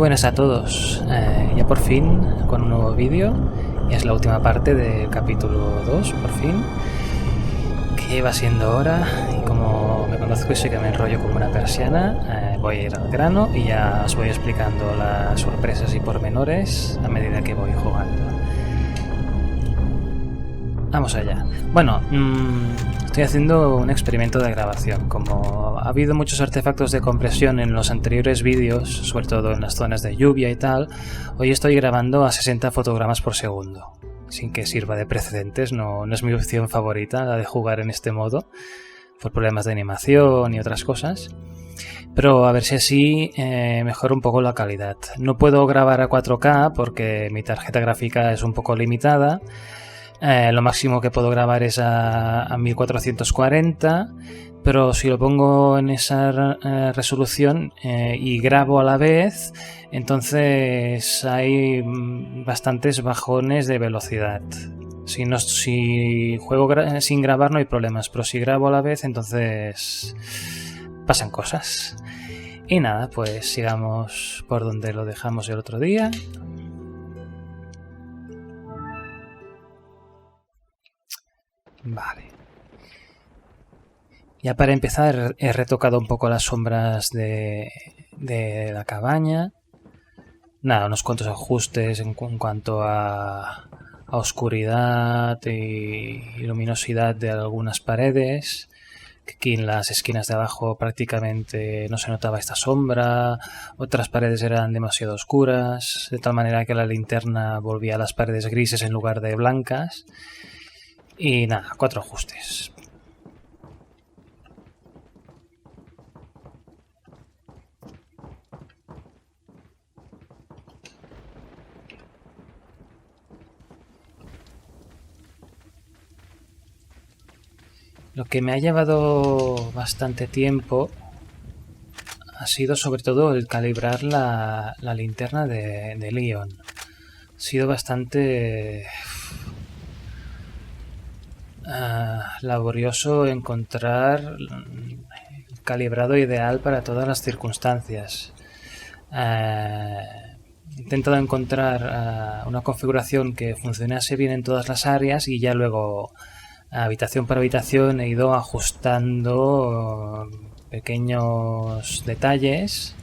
buenas a todos, ya por fin con un nuevo vídeo, ya es la última parte del capítulo 2, por fin, que va siendo hora, y como me conozco y sé que me enrollo como una persiana, voy a ir al grano y ya os voy explicando las sorpresas y pormenores a medida que voy jugando. Vamos allá. Bueno, estoy haciendo un experimento de grabación. Como ha habido muchos artefactos de compresión en los anteriores vídeos, sobre todo en las zonas de lluvia y tal, hoy estoy grabando a 60 fotogramas por segundo. Sin que sirva de precedentes, no es mi opción favorita la de jugar en este modo, por problemas de animación y otras cosas. Pero a ver si así mejora un poco la calidad. No puedo grabar a 4K porque mi tarjeta gráfica es un poco limitada. Lo máximo que puedo grabar es a 1440, pero si lo pongo en esa resolución y grabo a la vez, entonces hay bastantes bajones de velocidad. Si juego sin grabar no hay problemas, pero si grabo a la vez, entonces pasan cosas. Y nada, pues sigamos por donde lo dejamos el otro día. Vale. Ya para empezar he retocado un poco las sombras de la cabaña. Nada, unos cuantos ajustes en cuanto a oscuridad y luminosidad de algunas paredes. Que aquí en las esquinas de abajo prácticamente no se notaba esta sombra. Otras paredes eran demasiado oscuras, de tal manera que la linterna volvía a las paredes grises en lugar de blancas. Y nada, 4 ajustes. Lo que me ha llevado bastante tiempo ha sido sobre todo el calibrar la linterna de Leon. Ha sido bastante laborioso encontrar el calibrado ideal para todas las circunstancias. He intentado encontrar una configuración que funcionase bien en todas las áreas y ya luego habitación por habitación he ido ajustando pequeños detalles,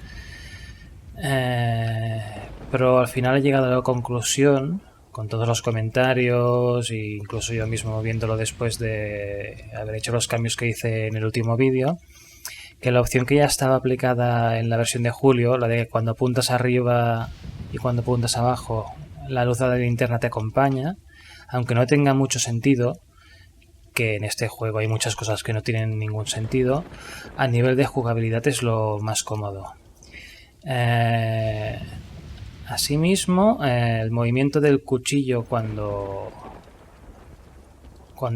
pero al final he llegado a la conclusión, con todos los comentarios e incluso yo mismo viéndolo después de haber hecho los cambios que hice en el último vídeo, que la opción que ya estaba aplicada en la versión de julio, la de cuando apuntas arriba y cuando apuntas abajo la luz de la linterna te acompaña, aunque no tenga mucho sentido, que en este juego hay muchas cosas que no tienen ningún sentido, a nivel de jugabilidad es lo más cómodo. Asimismo, el movimiento del cuchillo cuando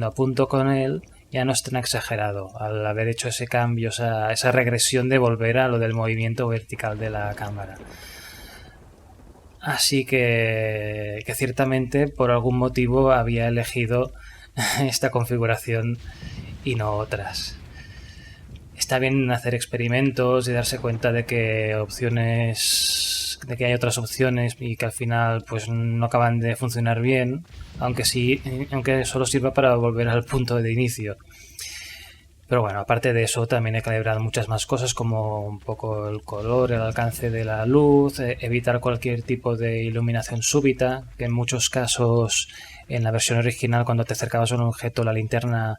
apunto con él ya no es tan exagerado, al haber hecho ese cambio, esa regresión de volver a lo del movimiento vertical de la cámara. Así que ciertamente por algún motivo había elegido esta configuración y no otras. Está bien hacer experimentos y darse cuenta de que hay otras opciones y que al final pues no acaban de funcionar bien, aunque solo sirva para volver al punto de inicio. Pero bueno, aparte de eso también he calibrado muchas más cosas, como un poco el color, el alcance de la luz, evitar cualquier tipo de iluminación súbita, que en muchos casos en la versión original cuando te acercabas a un objeto la linterna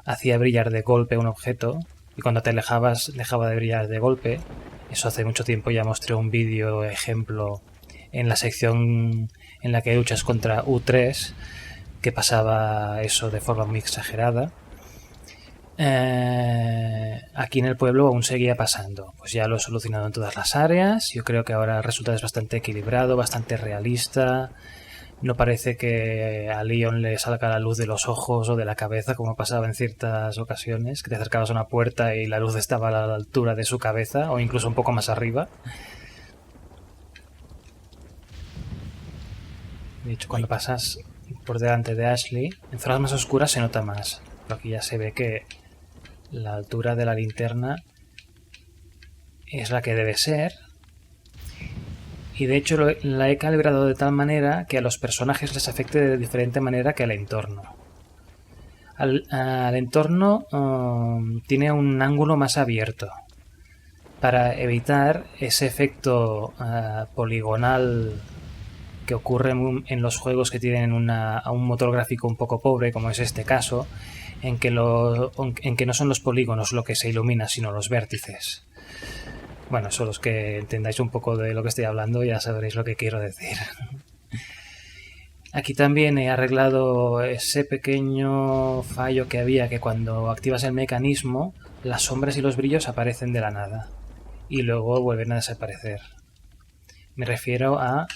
hacía brillar de golpe un objeto y cuando te alejabas dejaba de brillar de golpe. Eso hace mucho tiempo ya mostré un vídeo ejemplo en la sección en la que luchas contra U3, que pasaba eso de forma muy exagerada. Aquí en el pueblo aún seguía pasando. Pues ya lo he solucionado en todas las áreas. Yo creo que ahora el resultado es bastante equilibrado, bastante realista. No parece que a Leon le salga la luz de los ojos o de la cabeza, como pasaba en ciertas ocasiones, que te acercabas a una puerta y la luz estaba a la altura de su cabeza o incluso un poco más arriba. De hecho, cuando pasas por delante de Ashley, en zonas más oscuras se nota más, pero aquí ya se ve que la altura de la linterna es la que debe ser. Y de hecho la he calibrado de tal manera que a los personajes les afecte de diferente manera que al entorno. Al entorno tiene un ángulo más abierto para evitar ese efecto poligonal que ocurre en los juegos que tienen un motor gráfico un poco pobre, como es este caso, en que no son los polígonos lo que se ilumina, sino los vértices. Bueno, eso los que entendáis un poco de lo que estoy hablando ya sabréis lo que quiero decir. Aquí también he arreglado ese pequeño fallo que había, que cuando activas el mecanismo, las sombras y los brillos aparecen de la nada y luego vuelven a desaparecer. Me refiero a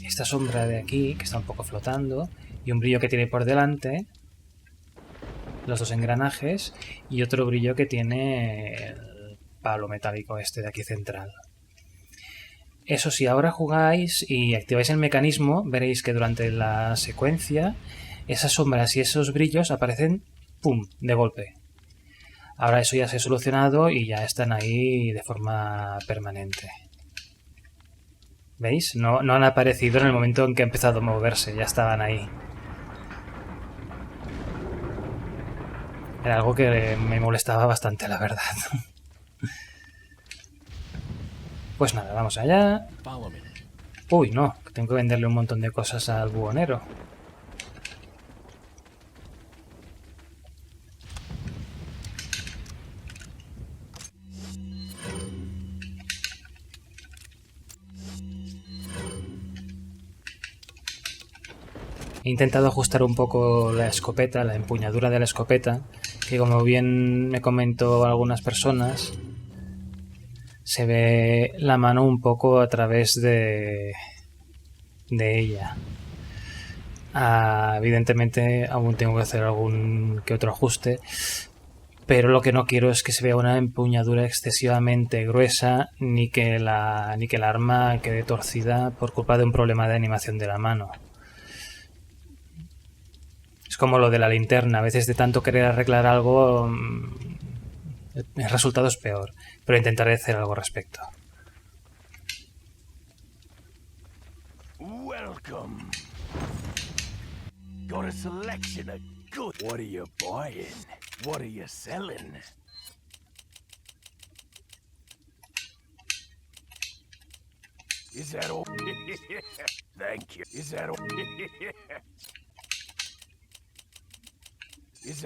esta sombra de aquí, que está un poco flotando, y un brillo que tiene por delante, los dos engranajes, y otro brillo que tiene el palo metálico este de aquí central. Eso, si ahora jugáis y activáis el mecanismo, veréis que durante la secuencia esas sombras y esos brillos aparecen ¡pum!, de golpe. Ahora eso ya se ha solucionado y ya están ahí de forma permanente. ¿Veis? No han aparecido en el momento en que ha empezado a moverse, ya estaban ahí. Era algo que me molestaba bastante, la verdad. Pues nada, vamos allá. Uy, no, tengo que venderle un montón de cosas al buhonero. He intentado ajustar un poco la escopeta, la empuñadura de la escopeta, que como bien me comentó algunas personas, se ve la mano un poco a través de ella. Evidentemente aún tengo que hacer algún que otro ajuste, pero lo que no quiero es que se vea una empuñadura excesivamente gruesa ni que el arma quede torcida por culpa de un problema de animación de la mano. Es como lo de la linterna, a veces de tanto querer arreglar algo el resultado es peor, pero intentaré hacer algo al respecto. Welcome. Got a selection of good. What are you buying? What are you selling? Is that all? Thank you. Is that all?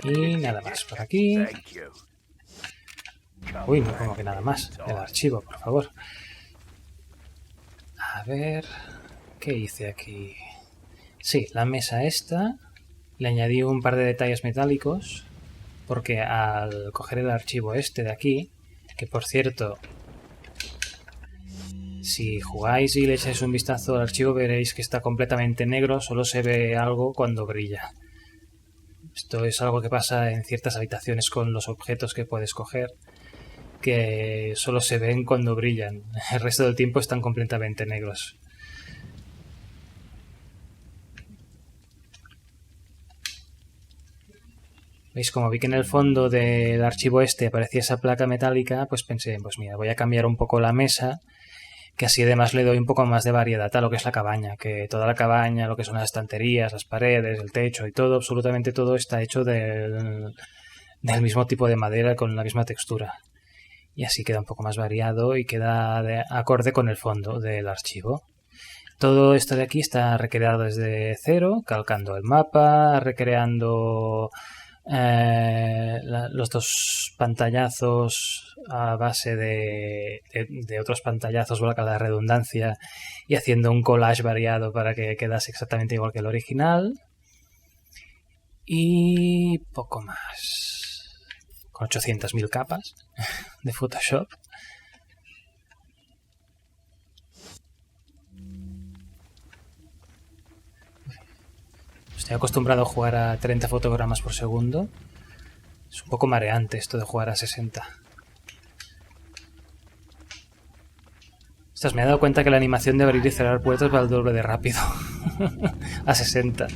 Y nada más por aquí. Uy, no como que nada más. El archivo, por favor. A ver... ¿Qué hice aquí? Sí, la mesa esta. Le añadí un par de detalles metálicos. Porque al coger el archivo este de aquí, que por cierto, si jugáis y le echáis un vistazo al archivo veréis que está completamente negro, solo se ve algo cuando brilla. Esto es algo que pasa en ciertas habitaciones con los objetos que puedes coger, que solo se ven cuando brillan. El resto del tiempo están completamente negros. ¿Veis? Como vi que en el fondo del archivo este aparecía esa placa metálica, pues pensé, pues mira, voy a cambiar un poco la mesa, que así además le doy un poco más de variedad a lo que es la cabaña, que toda la cabaña, lo que son las estanterías, las paredes, el techo y todo, absolutamente todo está hecho del mismo tipo de madera con la misma textura. Y así queda un poco más variado y queda acorde con el fondo del archivo. Todo esto de aquí está recreado desde cero, calcando el mapa, recreando los dos pantallazos a base de otros pantallazos, valga la redundancia, y haciendo un collage variado para que quedase exactamente igual que el original. Y poco más. Con 800.000 capas de Photoshop. Estoy acostumbrado a jugar a 30 fotogramas por segundo. Es un poco mareante esto de jugar a 60. Ostras, me he dado cuenta que la animación de abrir y cerrar puertas va al doble de rápido. A 60.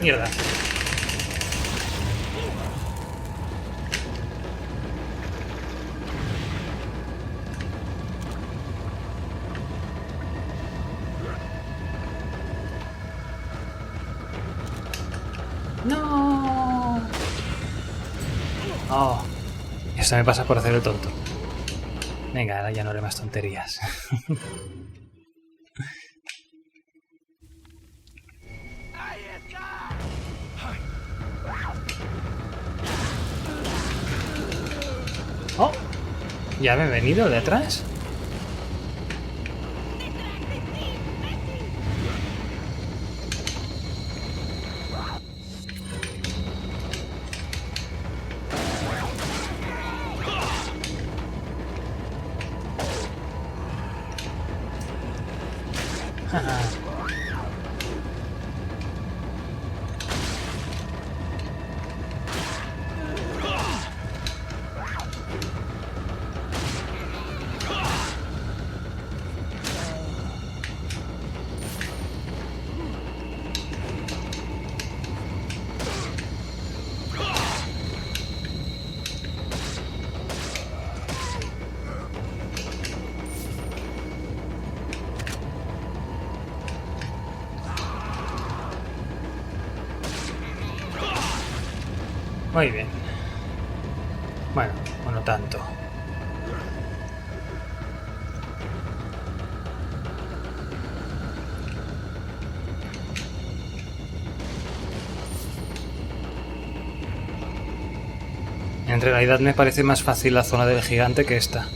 Mierda. No. Oh. Esto me pasa por hacer el tonto. Venga, ahora ya no haré más tonterías. Oh. ¿Ya me he venido de atrás? Muy bien. Bueno, o no tanto. En realidad me parece más fácil la zona del gigante que esta.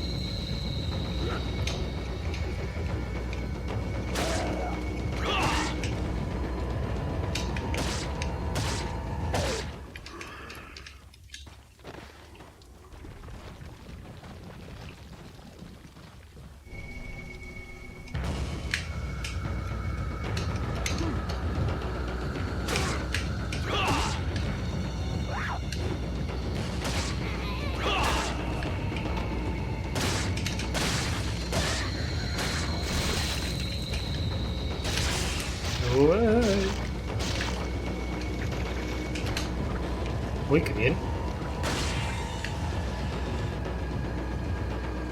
Uy, qué bien.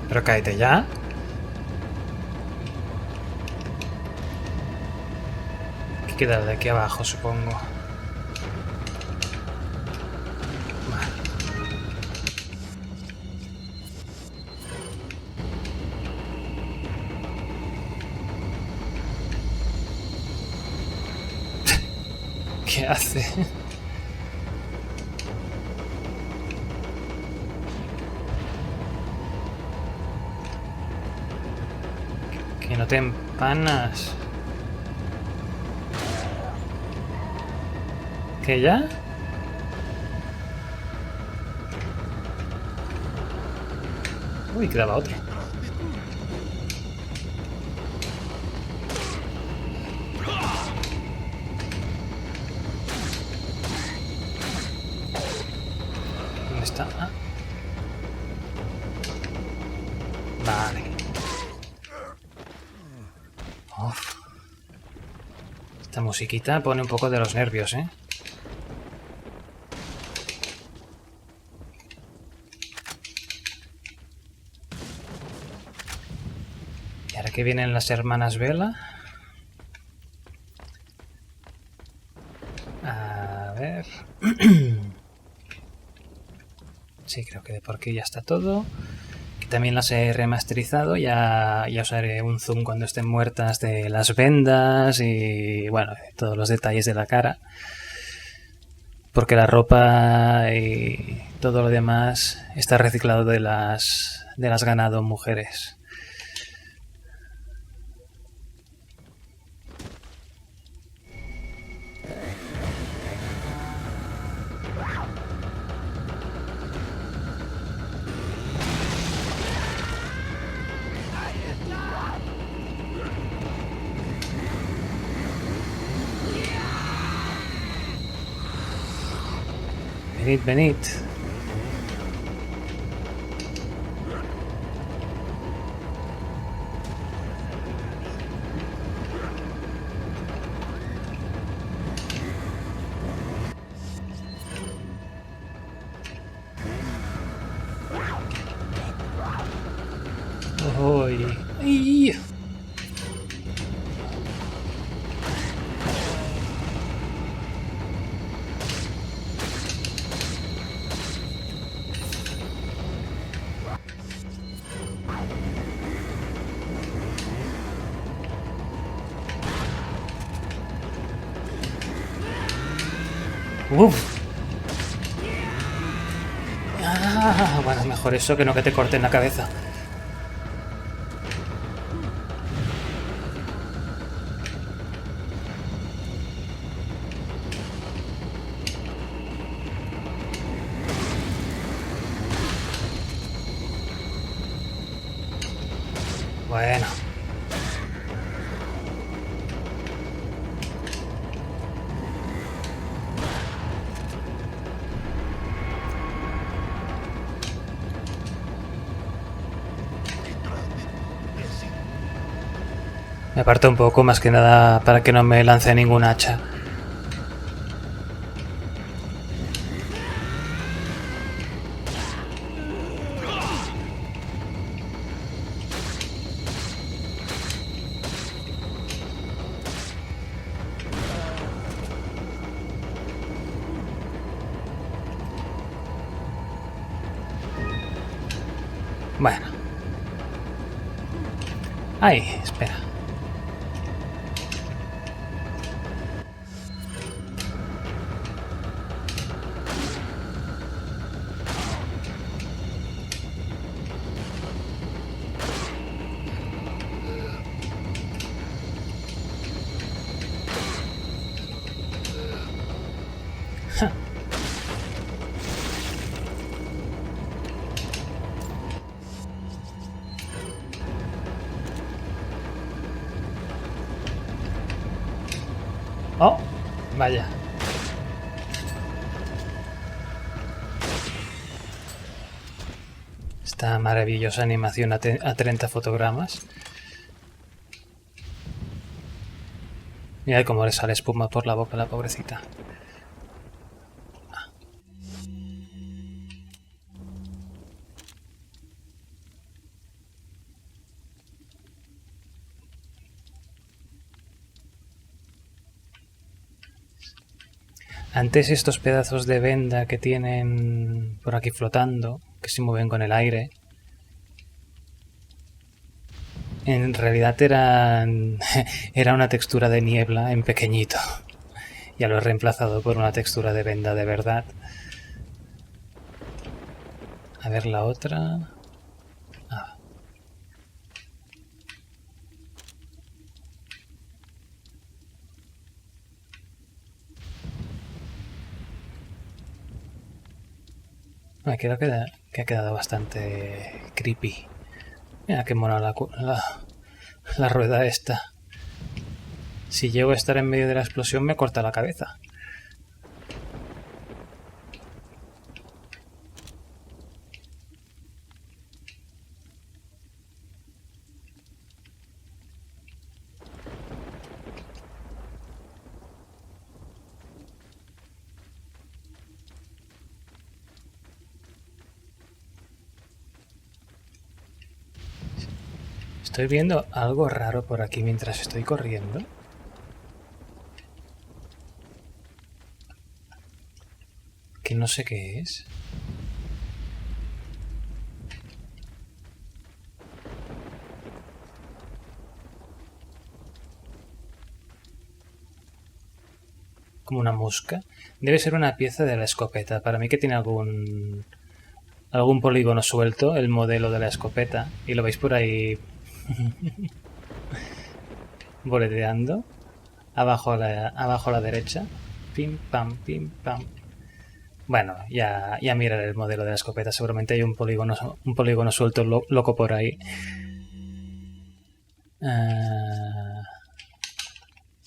Pero cáete ya. Que queda de aquí abajo, supongo. Vale. ¿Qué hace? Que no te empanas. ¿Qué ya? Uy, quedaba otro. ¿Dónde está? Ah. Vale. Uf. Esta musiquita pone un poco de los nervios, ¿eh? ¿Y ahora que vienen las hermanas Vela? A ver... Sí, creo que de por aquí ya está todo. Que también las he remasterizado. Ya os haré un zoom cuando estén muertas de las vendas y, bueno, todos los detalles de la cara. Porque la ropa y todo lo demás está reciclado de las ganado mujeres. Venid, venid. Uf. Ah, bueno, mejor eso que no que te corten la cabeza. Bueno. Me aparto un poco, más que nada para que no me lance ningún hacha. Bueno. Ay, espera. Oh, vaya. Esta maravillosa animación a 30 fotogramas. Mira cómo le sale espuma por la boca a la pobrecita. Antes estos pedazos de venda que tienen por aquí flotando, que se mueven con el aire, en realidad era una textura de niebla en pequeñito. Ya lo he reemplazado por una textura de venda de verdad. A ver la otra. Ah. Creo que ha quedado bastante creepy. Mira qué mona la rueda esta. Si llego a estar en medio de la explosión me corta la cabeza. Estoy viendo algo raro por aquí mientras estoy corriendo. Que no sé qué es. Como una mosca. Debe ser una pieza de la escopeta. Para mí que tiene algún polígono suelto, el modelo de la escopeta. Y lo veis por ahí boleteando. Abajo a la derecha. Pim, pam, pim, pam. Bueno, ya miraré el modelo de la escopeta. Seguramente hay un polígono suelto loco por ahí.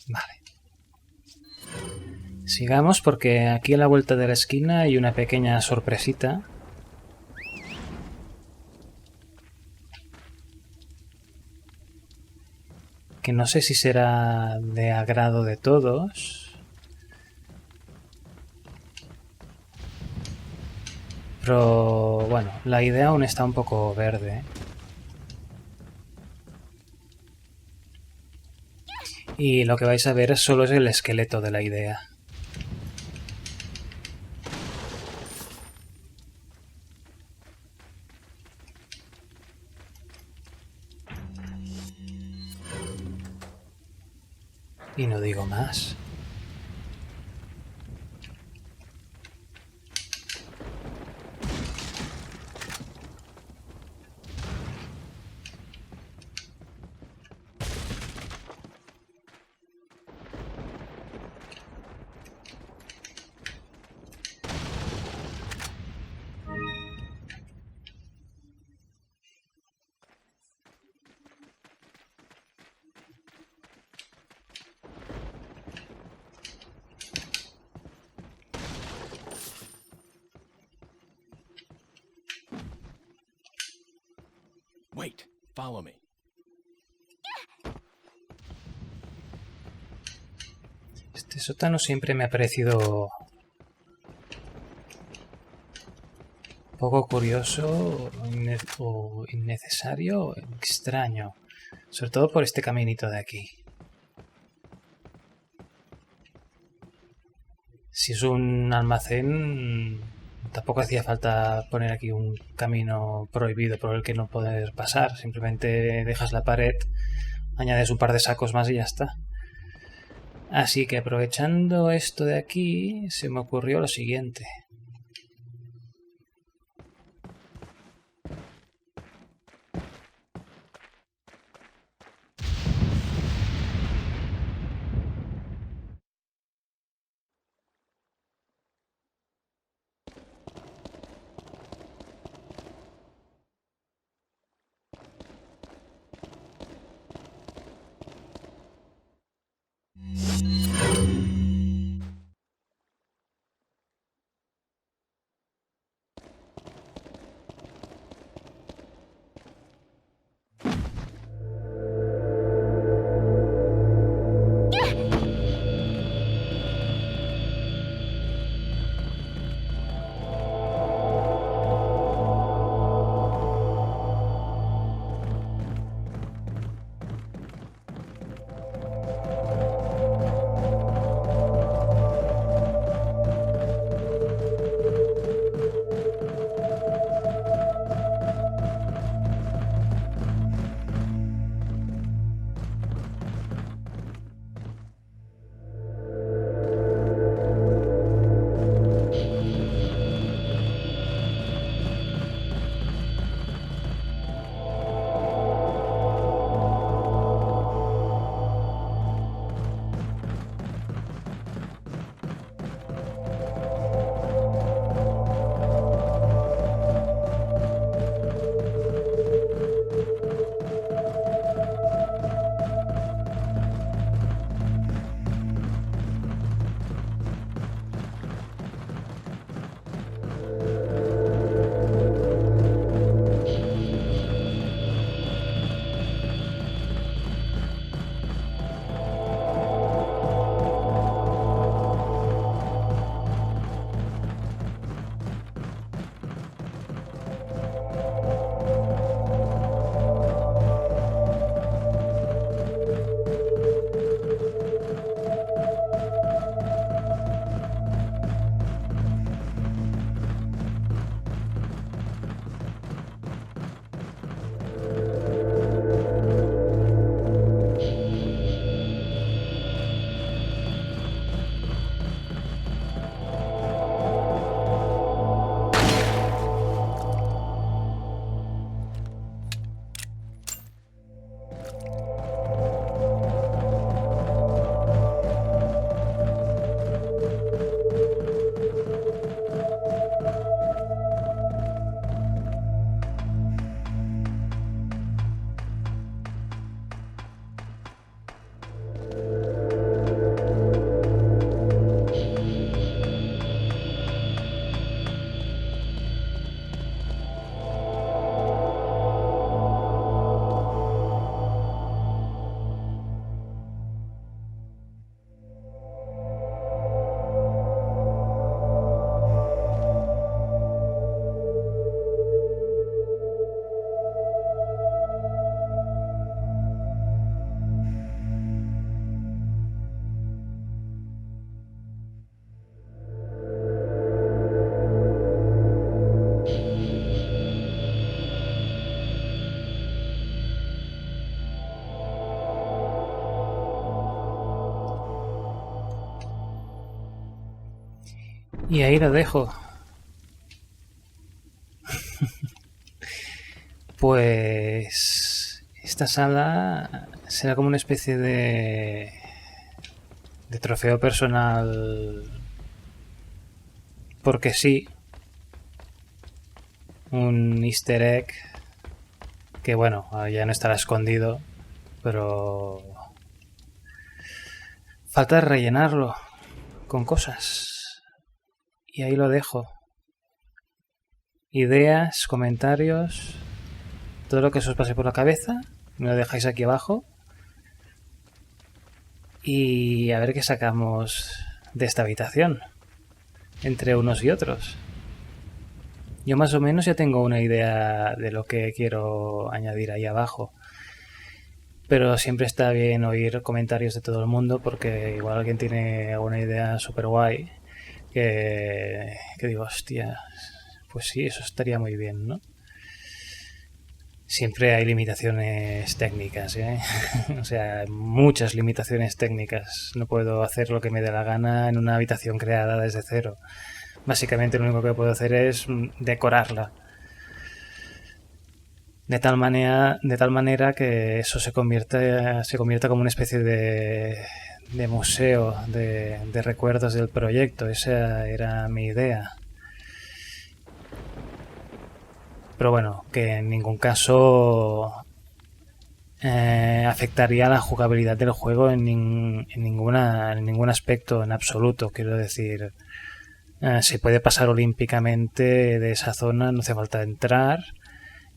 Vale. Sigamos porque aquí a la vuelta de la esquina hay una pequeña sorpresita. Que no sé si será de agrado de todos. Pero bueno, la idea aún está un poco verde. Y lo que vais a ver solo es el esqueleto de la idea. Y no digo más. Follow me. Este sótano siempre me ha parecido poco curioso o innecesario o extraño. Sobre todo por este caminito de aquí. Si es un almacén, tampoco hacía falta poner aquí un camino prohibido por el que no poder pasar. Simplemente dejas la pared, añades un par de sacos más y ya está. Así que aprovechando esto de aquí, se me ocurrió lo siguiente. Y ahí lo dejo. Pues esta sala será como una especie de trofeo personal, porque sí, un easter egg que bueno, ya no estará escondido, pero falta rellenarlo con cosas. Y ahí lo dejo. Ideas, comentarios, Todo lo que os pase por la cabeza, me lo dejáis aquí abajo. Y a ver qué sacamos de esta habitación, entre unos y otros. Yo más o menos ya tengo una idea de lo que quiero añadir ahí abajo. Pero siempre está bien oír comentarios de todo el mundo porque igual alguien tiene alguna idea súper guay que digo, hostia, pues sí, eso estaría muy bien, ¿no? Siempre hay limitaciones técnicas, ¿eh? O sea, muchas limitaciones técnicas. No puedo hacer lo que me dé la gana en una habitación creada desde cero. Básicamente lo único que puedo hacer es decorarla. De tal manera que eso se convierta como una especie de museo de recuerdos del proyecto. Esa era mi idea. Pero bueno, que en ningún caso afectaría la jugabilidad del juego en ningún aspecto en absoluto. Quiero decir, se puede pasar olímpicamente de esa zona, no hace falta entrar.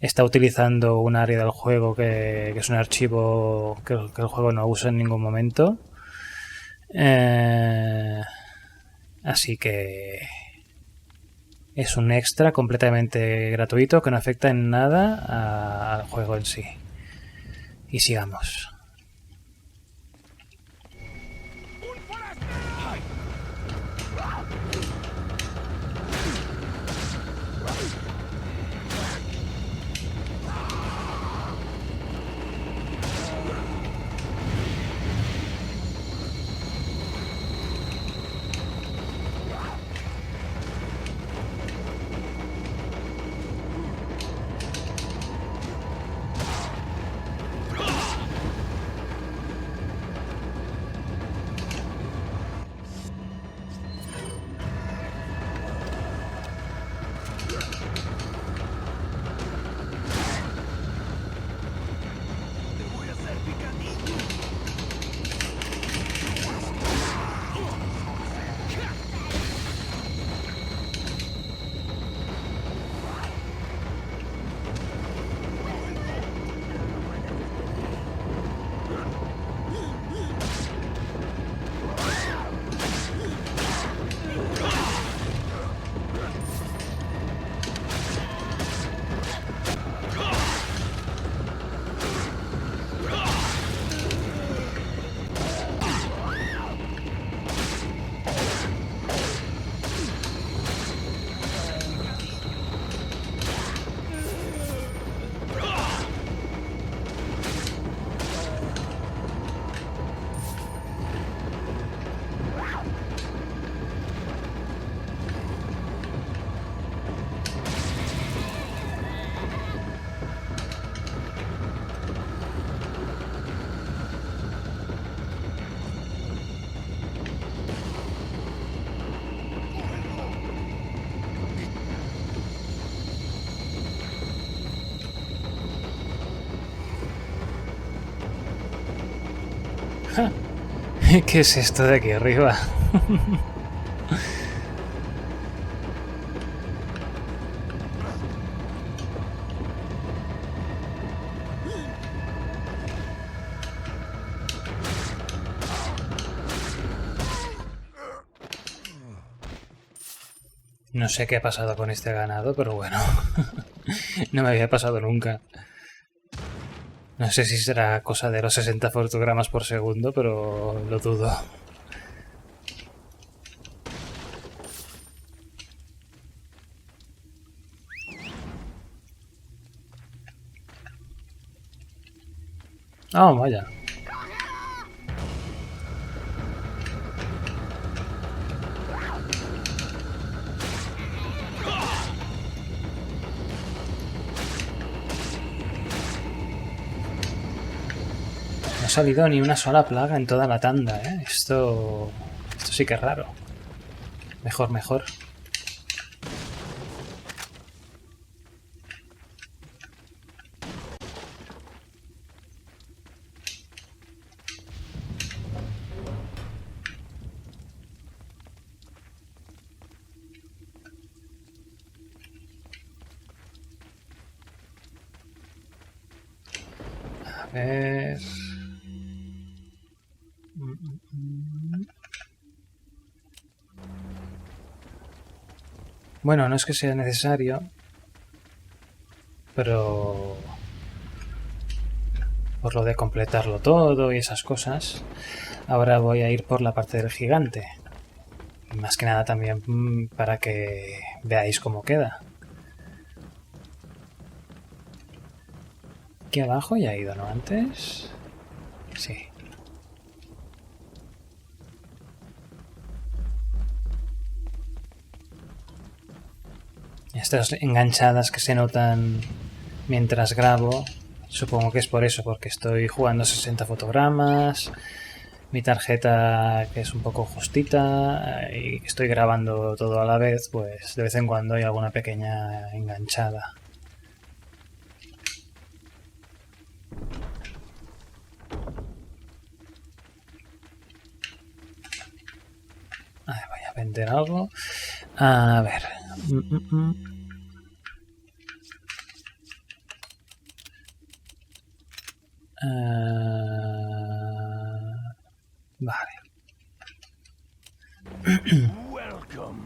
Está utilizando un área del juego que es un archivo que el juego no usa en ningún momento. Así que es un extra completamente gratuito que no afecta en nada al juego en sí. Y sigamos. ¿Qué es esto de aquí arriba? No sé qué ha pasado con este ganado, pero bueno, no me había pasado nunca. No sé si será cosa de los 60 fotogramas por segundo, pero lo dudo. Ah, vaya. No ha salido ni una sola plaga en toda la tanda, ¿eh? Esto sí que es raro. Mejor, mejor. ver... Bueno, no es que sea necesario, pero por lo de completarlo todo y esas cosas, ahora voy a ir por la parte del gigante. Y más que nada también para que veáis cómo queda. Aquí abajo ya he ido, ¿no? Antes... Sí. Estas enganchadas que se notan mientras grabo, supongo que es por eso, porque estoy jugando 60 fotogramas, mi tarjeta que es un poco justita y estoy grabando todo a la vez, pues de vez en cuando hay alguna pequeña enganchada. Voy a vender algo. A ver. Vale. Welcome.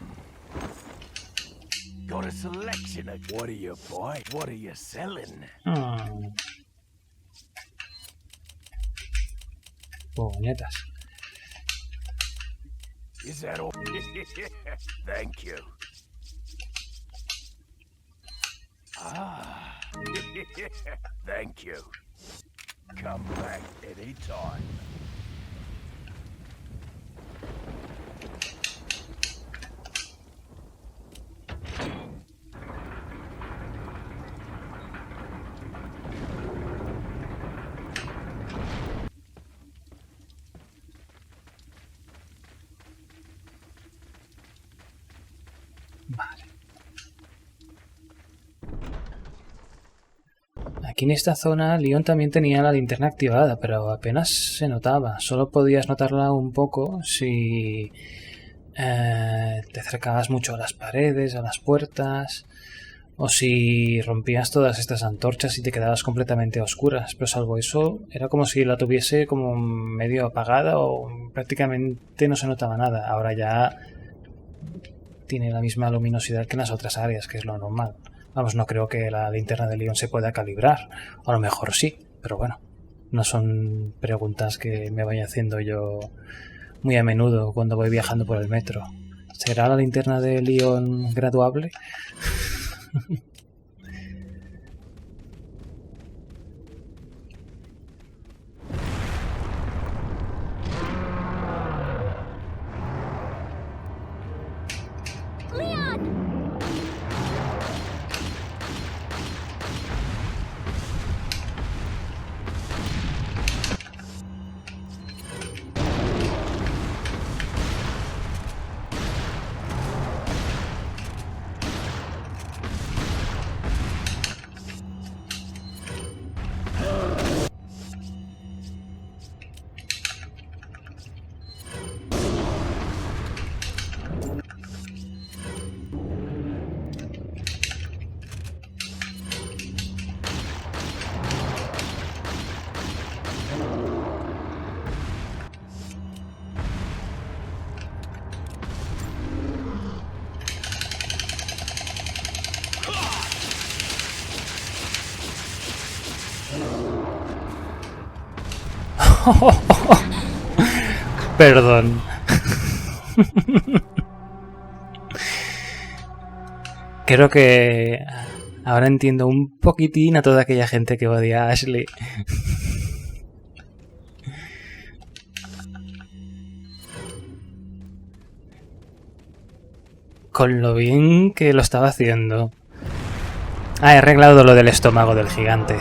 Got a selection of what are you buying? What are you selling? Puñetas. Is that all? Thank you. Ah. Thank you. Come back anytime. Vale. Aquí en esta zona Leon también tenía la linterna activada, pero apenas se notaba. Solo podías notarla un poco si te acercabas mucho a las paredes, a las puertas, o si rompías todas estas antorchas y te quedabas completamente a oscuras. Pero salvo eso, era como si la tuviese como medio apagada o prácticamente no se notaba nada. Ahora ya tiene la misma luminosidad que en las otras áreas, que es lo normal. Vamos, no creo que la linterna de Leon se pueda calibrar. A lo mejor sí, pero bueno, no son preguntas que me vaya haciendo yo muy a menudo cuando voy viajando por el metro. ¿Será la linterna de Leon graduable? Perdón. Creo que ahora entiendo un poquitín a toda aquella gente que odia a Ashley. Con lo bien que lo estaba haciendo. He arreglado lo del estómago del gigante.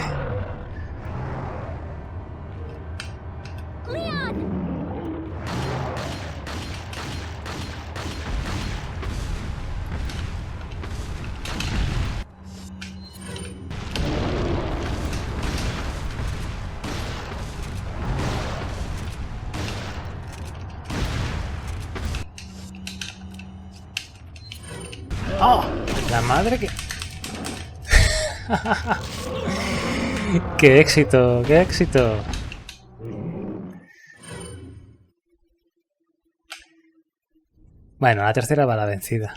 ¡Oh! La madre que... ¡Qué éxito! ¡Qué éxito! Bueno, la tercera va a la vencida.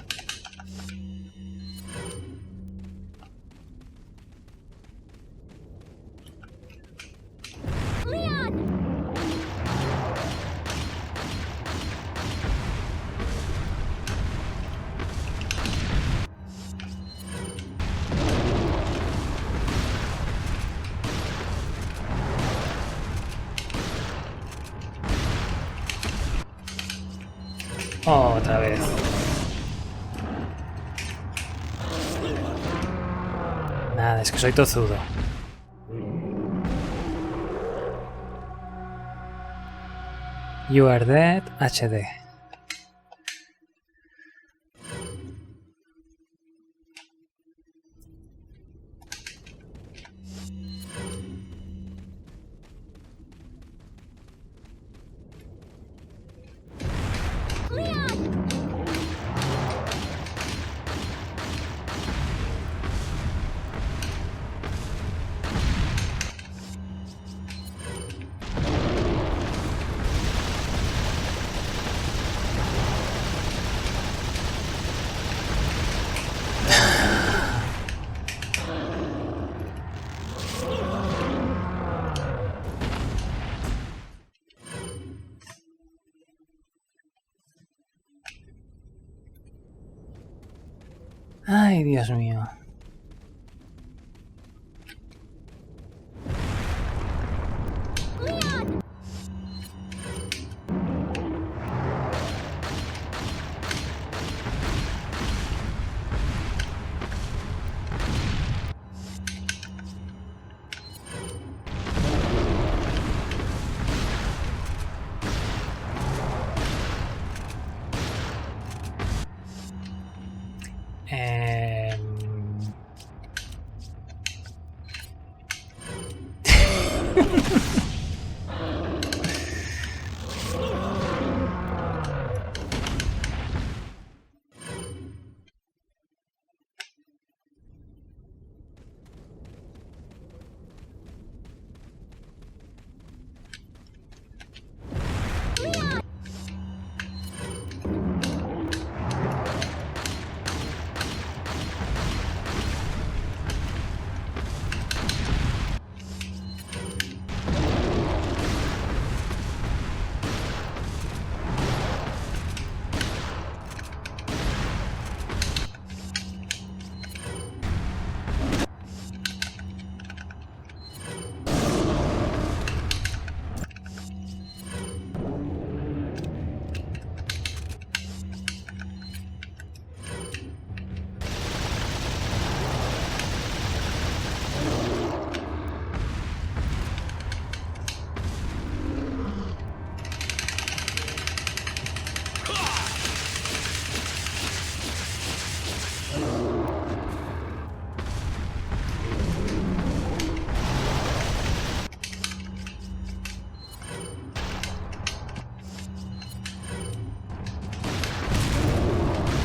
Otra vez. Nada, es que soy tozudo. You Are Dead HD. Ay, Dios mío.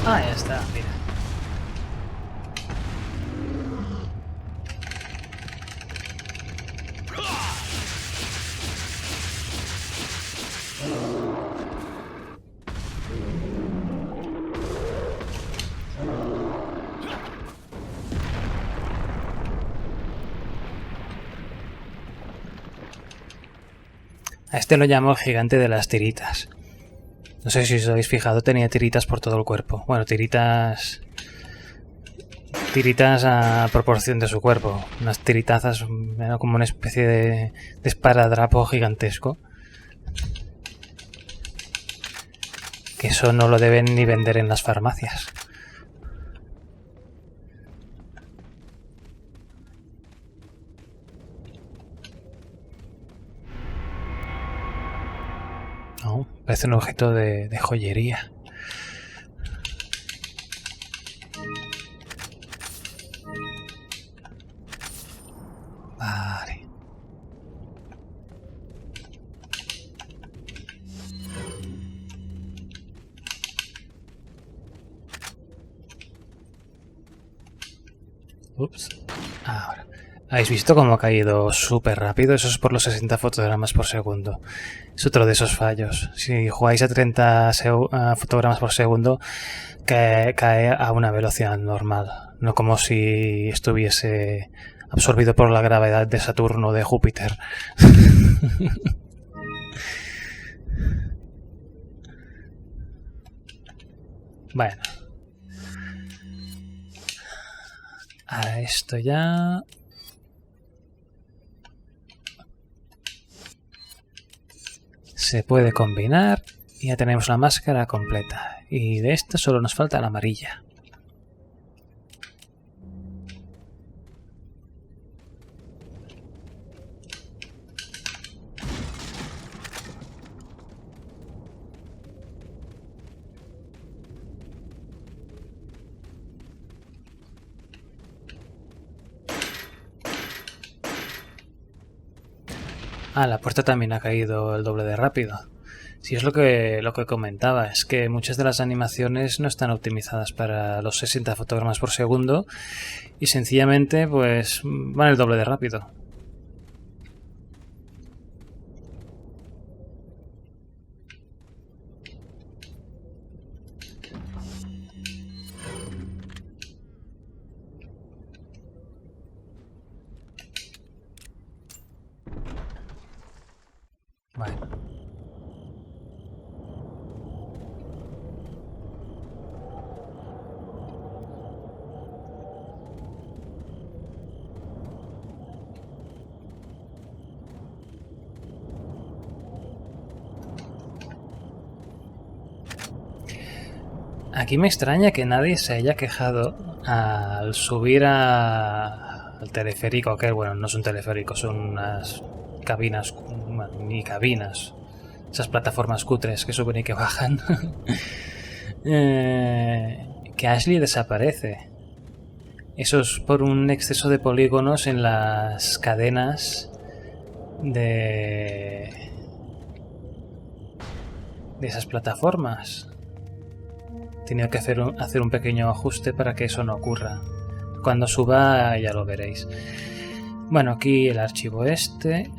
Ah, ya está, mira. A este lo llamo gigante de las tiritas. No sé si os habéis fijado, tenía tiritas por todo el cuerpo. Bueno, tiritas a proporción de su cuerpo. Unas tiritazas, como una especie de esparadrapo gigantesco. Que eso no lo deben ni vender en las farmacias. No, parece un objeto de joyería. Vale. Ups. Ahora. ¿Habéis visto cómo ha caído súper rápido? Eso es por los 60 fotogramas por segundo. Es otro de esos fallos. Si jugáis a 30 fotogramas por segundo, cae a una velocidad normal. No como si estuviese absorbido por la gravedad de Saturno o de Júpiter. Bueno. A esto ya... se puede combinar y ya tenemos la máscara completa. Y de esta solo nos falta la amarilla. Ah, la puerta también ha caído el doble de rápido. Sí, es lo que comentaba, es que muchas de las animaciones no están optimizadas para los 60 fotogramas por segundo y sencillamente pues van el doble de rápido. Bueno. Aquí me extraña que nadie se haya quejado al subir al teleférico, que bueno, no es un teleférico, son unas cabinas, bueno, ni cabinas, esas plataformas cutres que suben y que bajan, que Ashley desaparece. Eso es por un exceso de polígonos en las cadenas de esas plataformas. He tenido que hacer un pequeño ajuste para que eso no ocurra. Cuando suba ya lo veréis. Bueno, aquí el archivo este.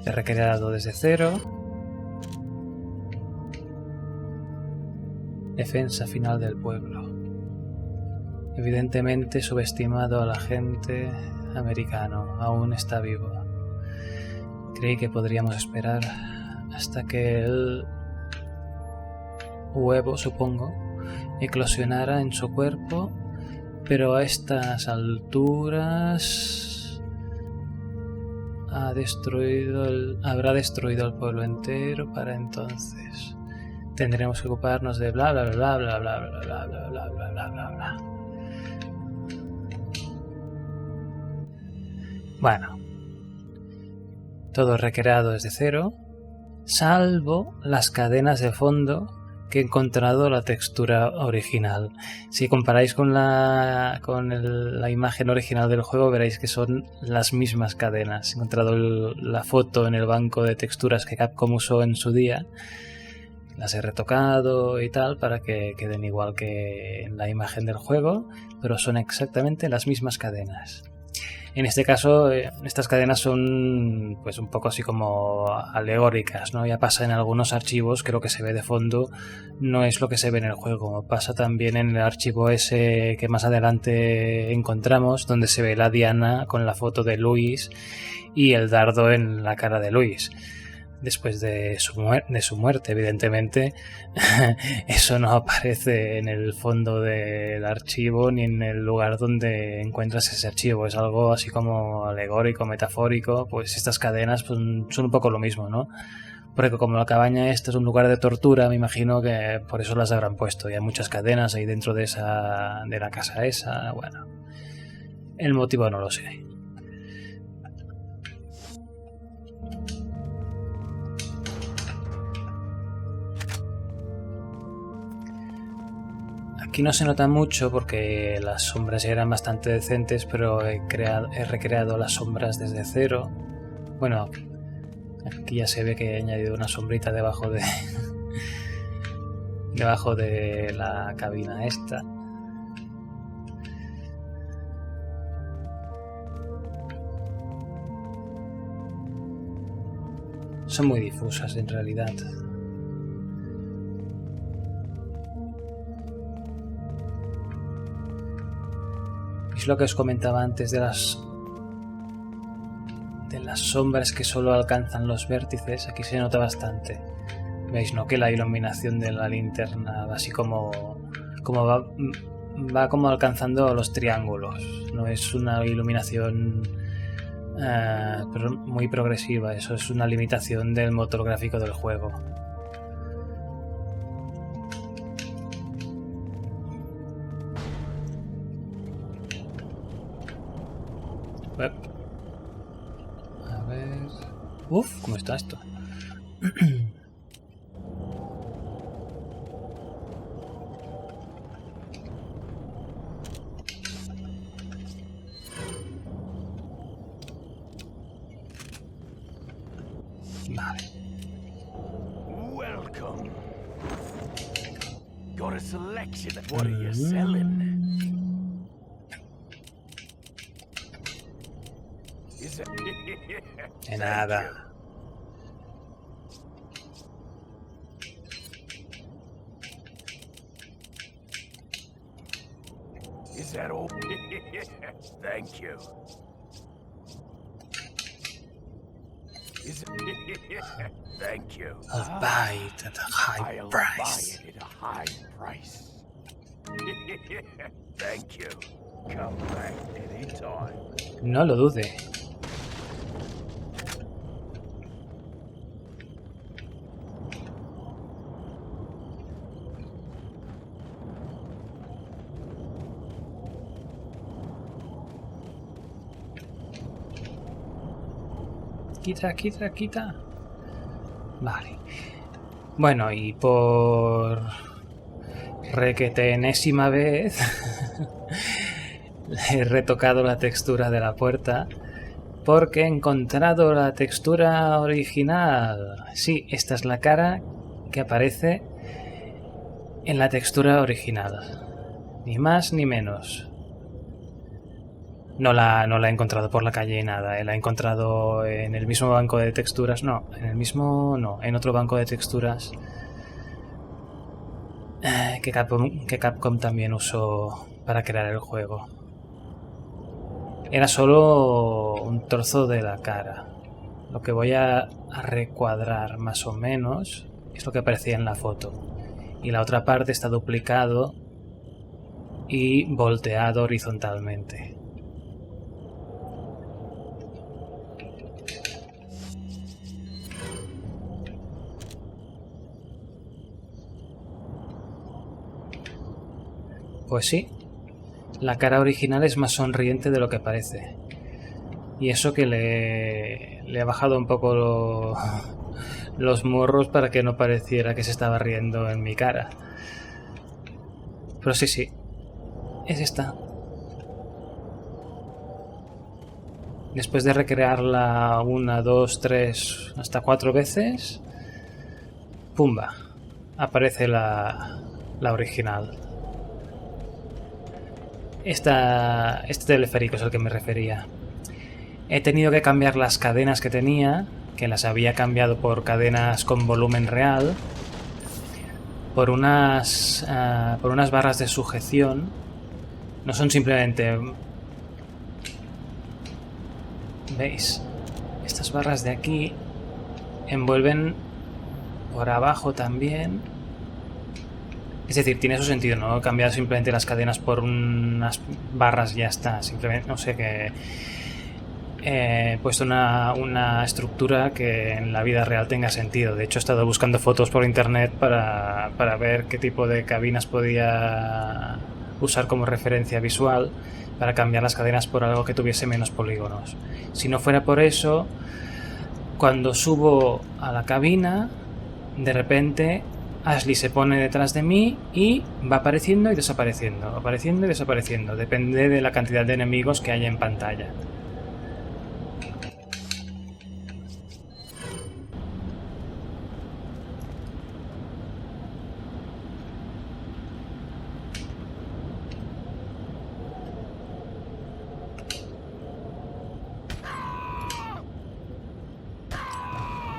He recreado desde cero. Defensa final del pueblo. Evidentemente subestimado al agente americano. Aún está vivo. Creí que podríamos esperar hasta que el huevo, supongo, eclosionara en su cuerpo, pero a estas alturas habrá destruido el pueblo entero para entonces. Tendremos que ocuparnos de bla bla bla bla bla bla bla bla bla bla bla bla bla. Bueno, todo recreado desde cero, salvo las cadenas de fondo que he encontrado la textura original. Si comparáis con la imagen original del juego, veréis que son las mismas cadenas. He encontrado la foto en el banco de texturas que Capcom usó en su día. Las he retocado y tal para que queden igual que en la imagen del juego, pero son exactamente las mismas cadenas. En este caso, estas cadenas son pues un poco así como alegóricas, ¿no? Ya pasa en algunos archivos que lo que se ve de fondo no es lo que se ve en el juego. Pasa también en el archivo ese que más adelante encontramos, donde se ve la diana con la foto de Luis y el dardo en la cara de Luis. Después de su muerte, evidentemente, eso no aparece en el fondo del archivo ni en el lugar donde encuentras ese archivo. Es algo así como alegórico, metafórico. Pues estas cadenas pues, son un poco lo mismo, ¿no? Porque como la cabaña esta es un lugar de tortura, me imagino que por eso las habrán puesto. Y hay muchas cadenas ahí dentro de la casa esa. Bueno, el motivo no lo sé. Aquí no se nota mucho porque las sombras ya eran bastante decentes, pero he recreado las sombras desde cero. Bueno, aquí ya se ve que he añadido una sombrita debajo de la cabina esta. son muy difusas en realidad. Es lo que os comentaba antes de las sombras que solo alcanzan los vértices. Aquí se nota bastante. Veis, ¿no? Que la iluminación de la linterna va así como va como alcanzando los triángulos. No es una iluminación pero muy progresiva. Eso es una limitación del motor gráfico del juego. A ver... Uf, ¿cómo está esto? Vale. Welcome. Got a selection. What are you selling? Is it? De nada. Is that all? Thank you. Is it? Thank you. I'll buy it at a high I'll price. buy it at a high price. Thank you. Come back anytime. No lo dude. Quita. Vale. Bueno, y por requetenésima vez he retocado la textura de la puerta porque he encontrado la textura original. Sí, esta es la cara que aparece en la textura original. Ni más ni menos. No la he encontrado por la calle ni nada. La he encontrado en el mismo banco de texturas. No, en otro banco de texturas que Capcom también usó para crear el juego. Era solo un trozo de la cara. Lo que voy a recuadrar más o menos es lo que aparecía en la foto. Y la otra parte está duplicado y volteado horizontalmente. Pues sí, la cara original es más sonriente de lo que parece. Y eso que le he bajado un poco los morros para que no pareciera que se estaba riendo en mi cara. Pero sí, es esta. Después de recrearla 1, 2, 3, hasta 4 veces, ¡pumba! Aparece la original. Este teleférico es al que me refería. He tenido que cambiar las cadenas que tenía, que las había cambiado por cadenas con volumen real, por unas barras de sujeción. No son simplemente... ¿Veis? Estas barras de aquí envuelven por abajo también. Es decir, tiene su sentido, ¿no? Cambiar simplemente las cadenas por unas barras y ya está. Simplemente, no sé, que he puesto una estructura que en la vida real tenga sentido. De hecho, he estado buscando fotos por internet para ver qué tipo de cabinas podía usar como referencia visual para cambiar las cadenas por algo que tuviese menos polígonos. Si no fuera por eso, cuando subo a la cabina, de repente Ashley se pone detrás de mí y va apareciendo y desapareciendo, apareciendo y desapareciendo. Depende de la cantidad de enemigos que haya en pantalla.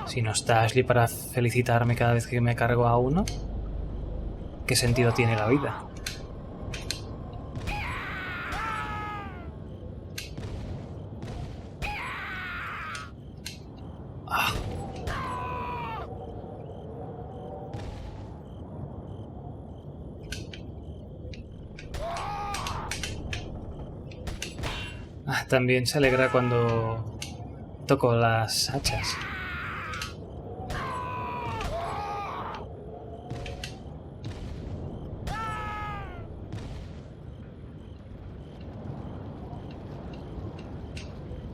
Si no está Ashley para felicitarme cada vez que me cargo a uno, ¿qué sentido tiene la vida? Ah. También se alegra cuando toco las hachas.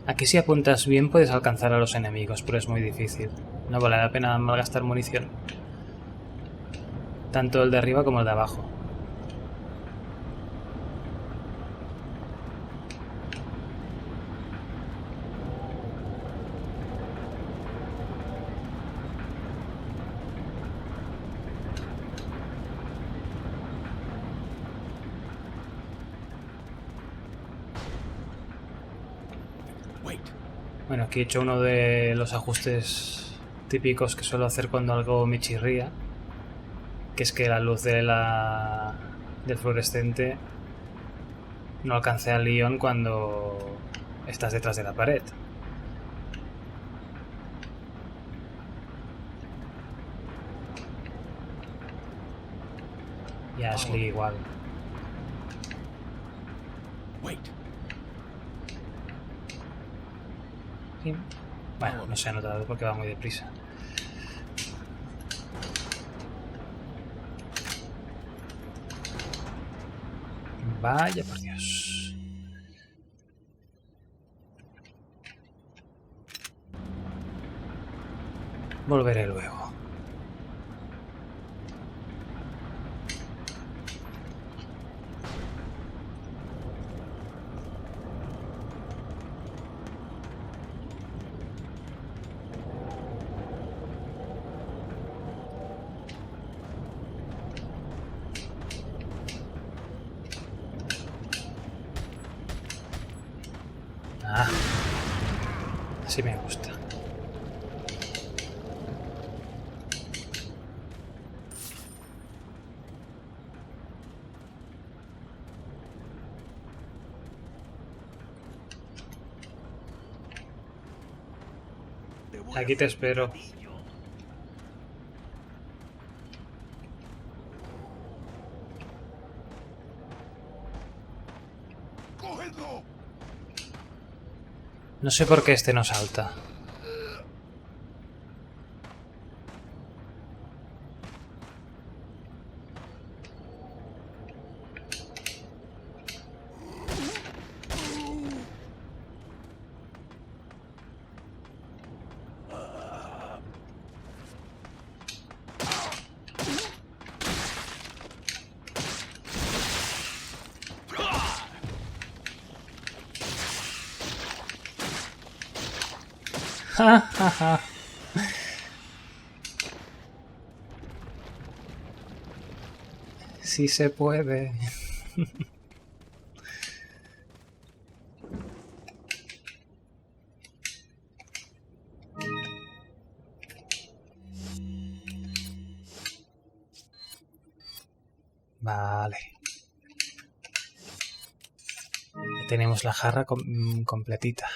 Aquí si apuntas bien puedes alcanzar a los enemigos, pero es muy difícil. No vale la pena malgastar munición. Tanto el de arriba como el de abajo. Bueno, aquí he hecho uno de los ajustes típicos que suelo hacer cuando algo me chirría, que es que la luz del fluorescente no alcance al Leon cuando estás detrás de la pared. Y Ashley igual. Sí. Bueno, no se ha notado porque va muy deprisa. Vaya por Dios. Volveré luego. Así me gusta. Aquí te espero. No sé por qué este no salta. Sí se puede. Vale. Ya tenemos la jarra completita.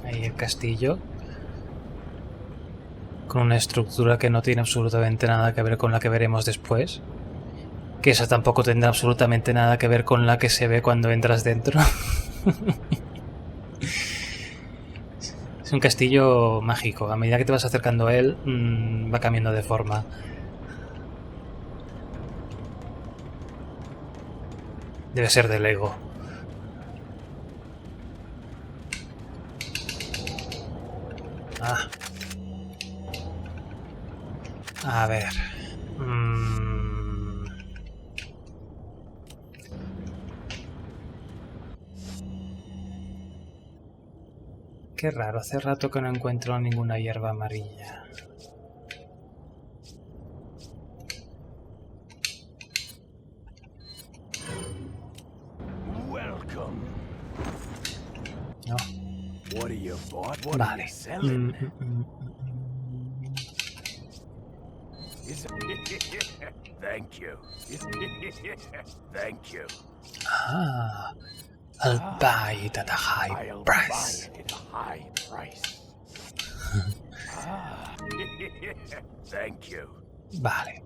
Ahí el castillo con una estructura que no tiene absolutamente nada que ver con la que veremos después. Que esa tampoco tendrá absolutamente nada que ver con la que se ve cuando entras dentro. Es un castillo mágico. A medida que te vas acercando a él, va cambiando de forma. Debe ser de Lego. Ah. A ver. Qué raro, hace rato que no encuentro ninguna hierba amarilla. Welcome. No. What are you bought? What are Vale. you selling? Thank you. Thank you. Ah, I'll buy it at a high I'll price. buy it at a high price. Thank you. Vale.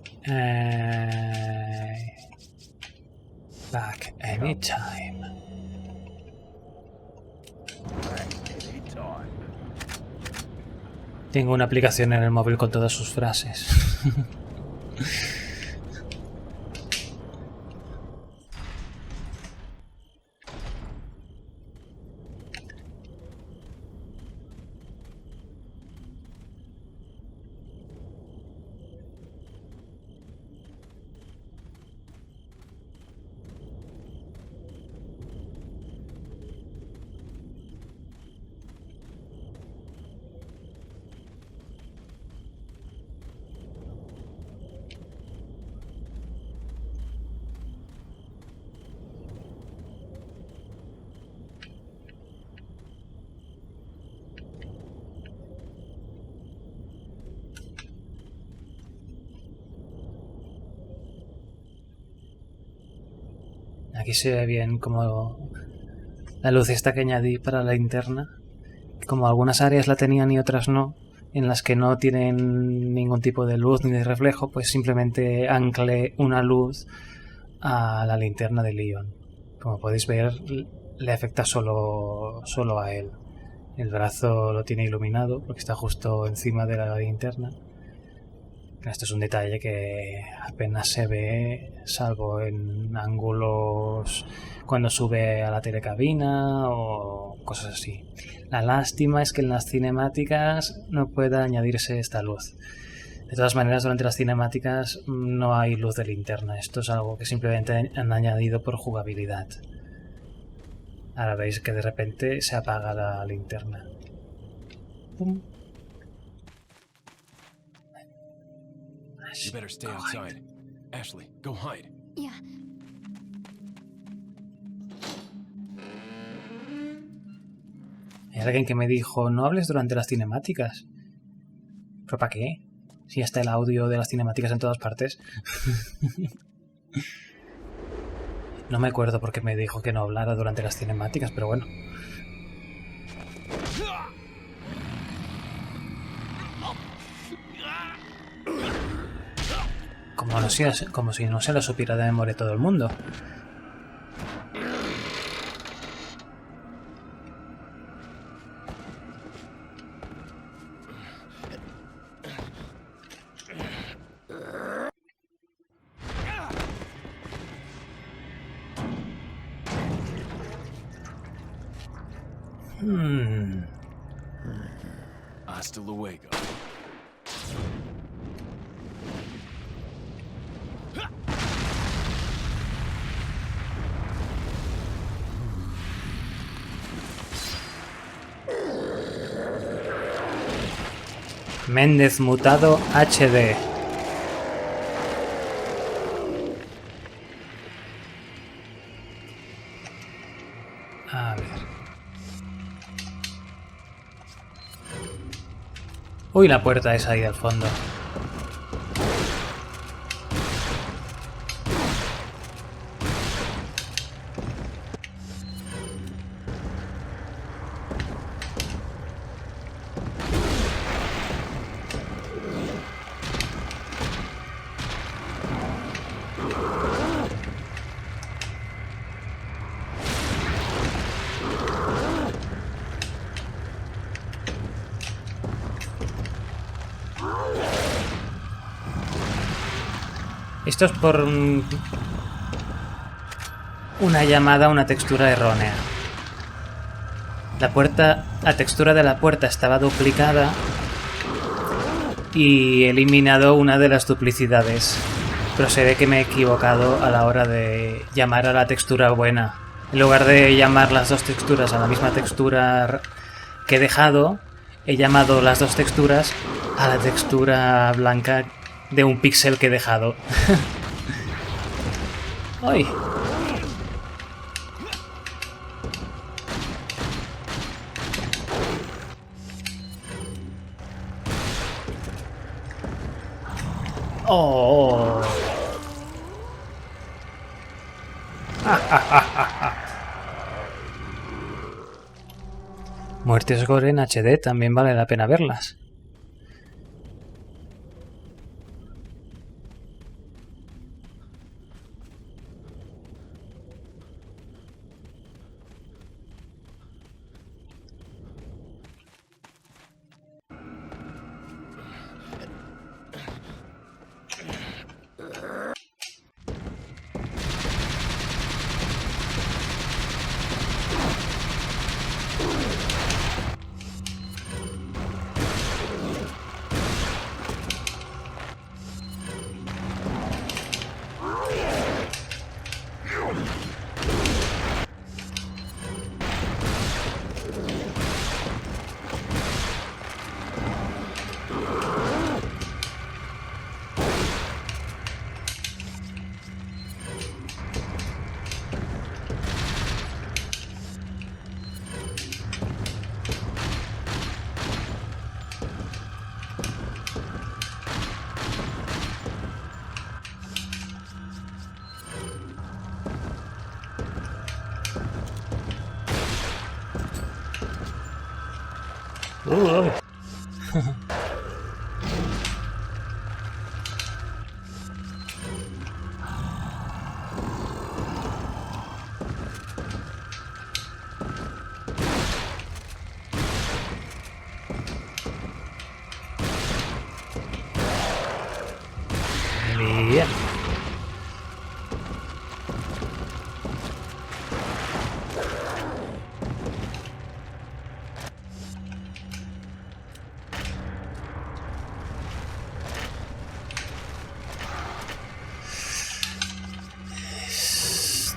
Back anytime. Anytime. Tengo una aplicación en el móvil con todas sus frases. Aquí se ve bien como la luz esta que añadí para la linterna. Como algunas áreas la tenían y otras no, en las que no tienen ningún tipo de luz ni de reflejo, pues simplemente anclé una luz a la linterna de Leon. Como podéis ver, le afecta solo a él. El brazo lo tiene iluminado porque está justo encima de la linterna. Esto es un detalle que apenas se ve, salvo en ángulos cuando sube a la telecabina o cosas así. La lástima es que en las cinemáticas no pueda añadirse esta luz. De todas maneras, durante las cinemáticas no hay luz de linterna. Esto es algo que simplemente han añadido por jugabilidad. Ahora veis que de repente se apaga la linterna. ¡Pum! You better stay outside. Ashley, go hide. Yeah. Hay alguien que me dijo, no hables durante las cinemáticas. ¿Pero para qué? Si ya está el audio de las cinemáticas en todas partes. No me acuerdo por qué me dijo que no hablara durante las cinemáticas, pero bueno. Como si no se lo supiera de memoria todo el mundo. Hasta luego. Méndez mutado HD. A ver. Uy, la puerta esa ahí al fondo. Esto es por una llamada a una textura errónea. La textura de la puerta estaba duplicada y he eliminado una de las duplicidades. Pero se ve que me he equivocado a la hora de llamar a la textura buena. En lugar de llamar las dos texturas a la misma textura que he dejado, he llamado las dos texturas a la textura blanca de un píxel que he dejado. ¡Ay! ¡Oh! Muertes gore en HD también vale la pena verlas. Bien.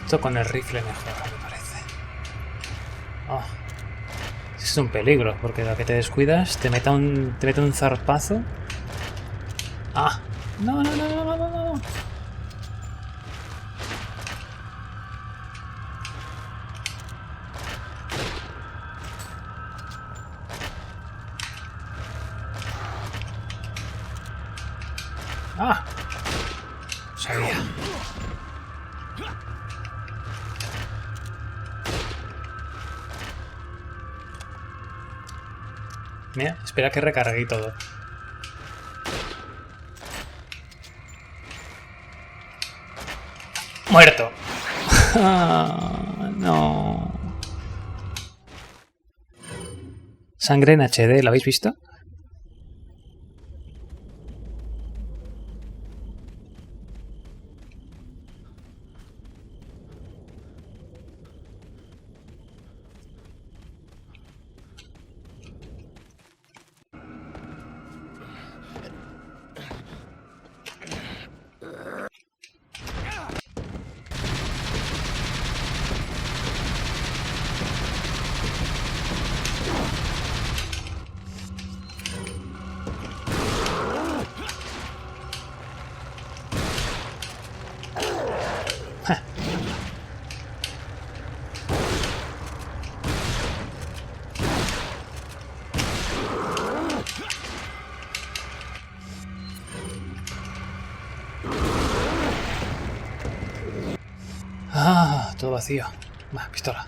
Esto con el rifle mejor, me parece. Oh. Es un peligro, porque la que te descuidas te mete un zarpazo. ¡Ah! ¡No, no, no, no, no, no! ¡Ah! Sabía. Mira, espera que recargue y todo. ¡Muerto! No. Sangre en HD, ¿lo habéis visto? Ah, todo vacío. Va, pistola.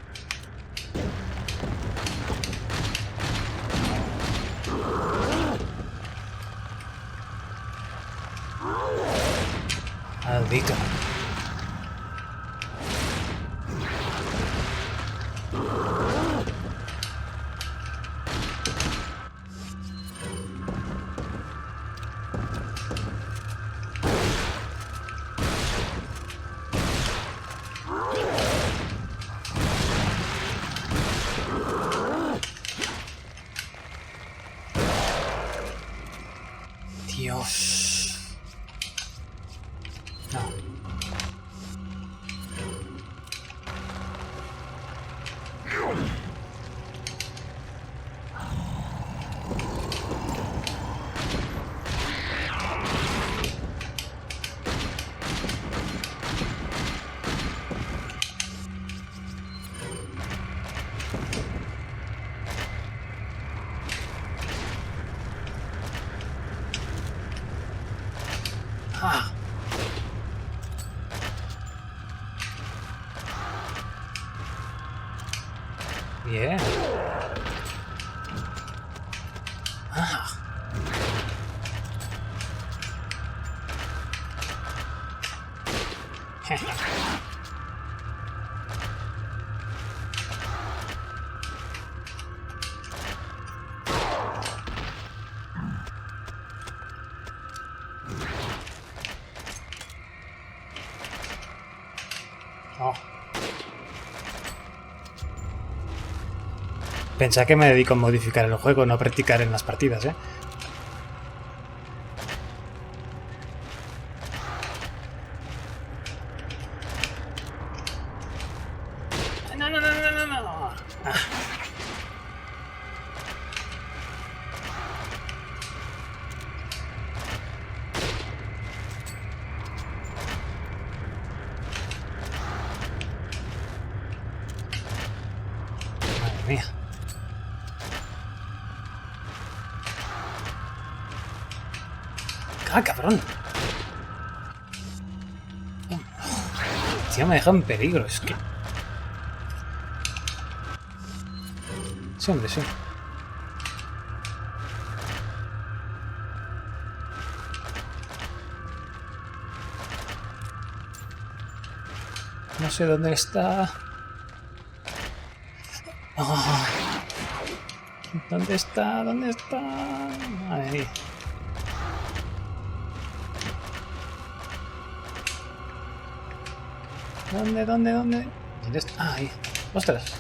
Maldito. No. Ah. Bien. Ah. Oh. Pensaba que me dedico a modificar el juego, no a practicar en las partidas, ¿eh? No, no, no, no, no, no. Ah. Madre mía. ¡Ah, cabrón! Tío, me deja en peligro, es que... Sí, hombre, sí. No sé dónde está... Oh. ¿Dónde está? ¿Dónde está? Ahí. ¿Dónde? ¿Dónde está? Ah, ahí. ¡Ostras!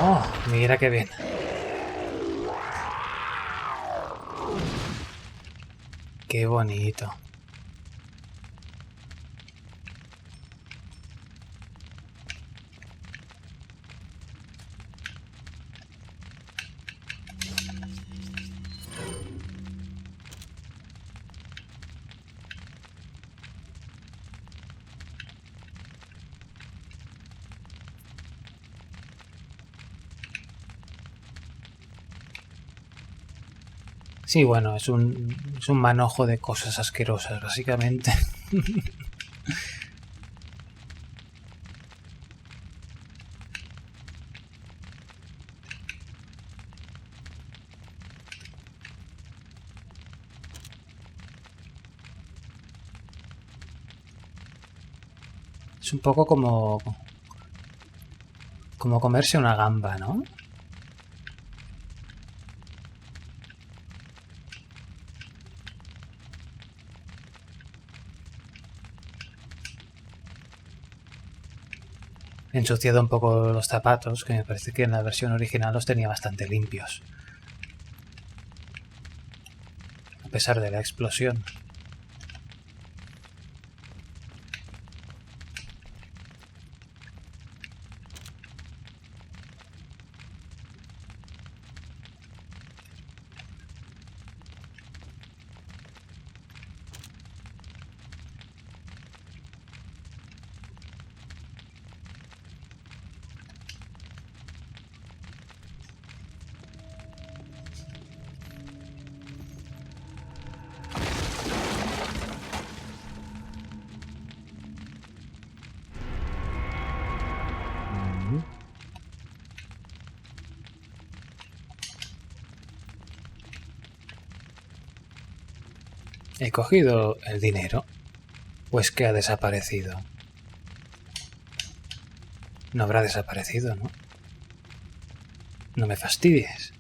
Oh, mira qué bien. Qué bonito. Sí, bueno, es un manojo de cosas asquerosas, básicamente. Es un poco como comerse una gamba, ¿no? He ensuciado un poco los zapatos, que me parece que en la versión original los tenía bastante limpios. A pesar de la explosión. He cogido el dinero. ¿O es que ha desaparecido? No habrá desaparecido, ¿no? No me fastidies.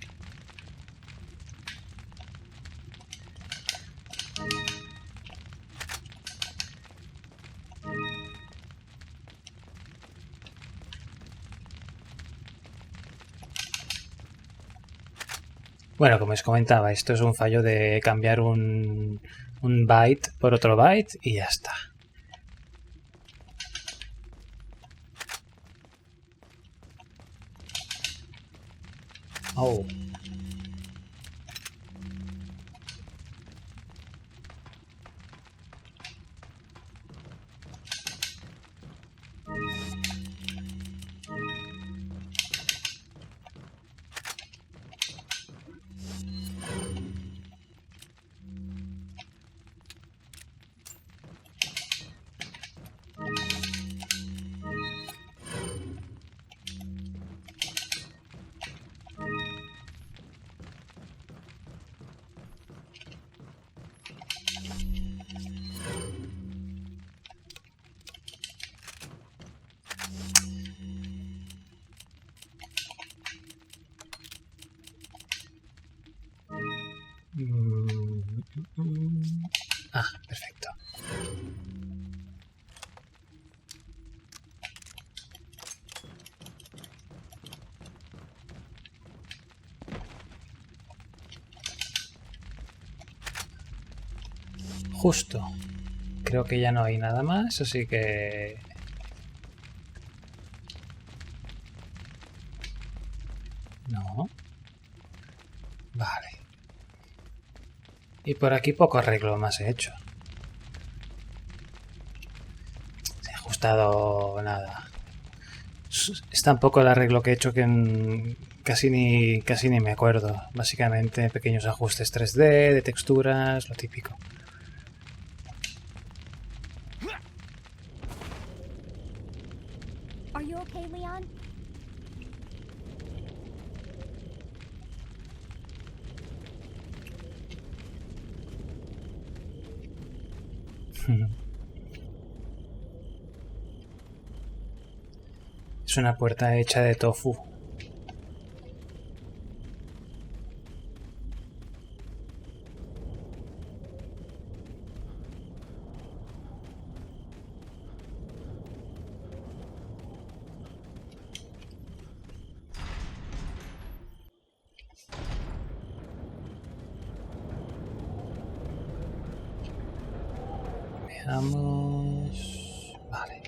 Bueno, como os comentaba, esto es un fallo de cambiar un byte por otro byte y ya está. Oh. Ah, perfecto. Justo. Creo que ya no hay nada más, así que... No. Vale. Y por aquí poco arreglo más he hecho. Se ha ajustado nada. Es tan poco el arreglo que he hecho que casi ni me acuerdo. Básicamente pequeños ajustes 3D, de texturas, lo típico. Are you okay, Leon? Es una puerta hecha de tofu. Veamos... Vale.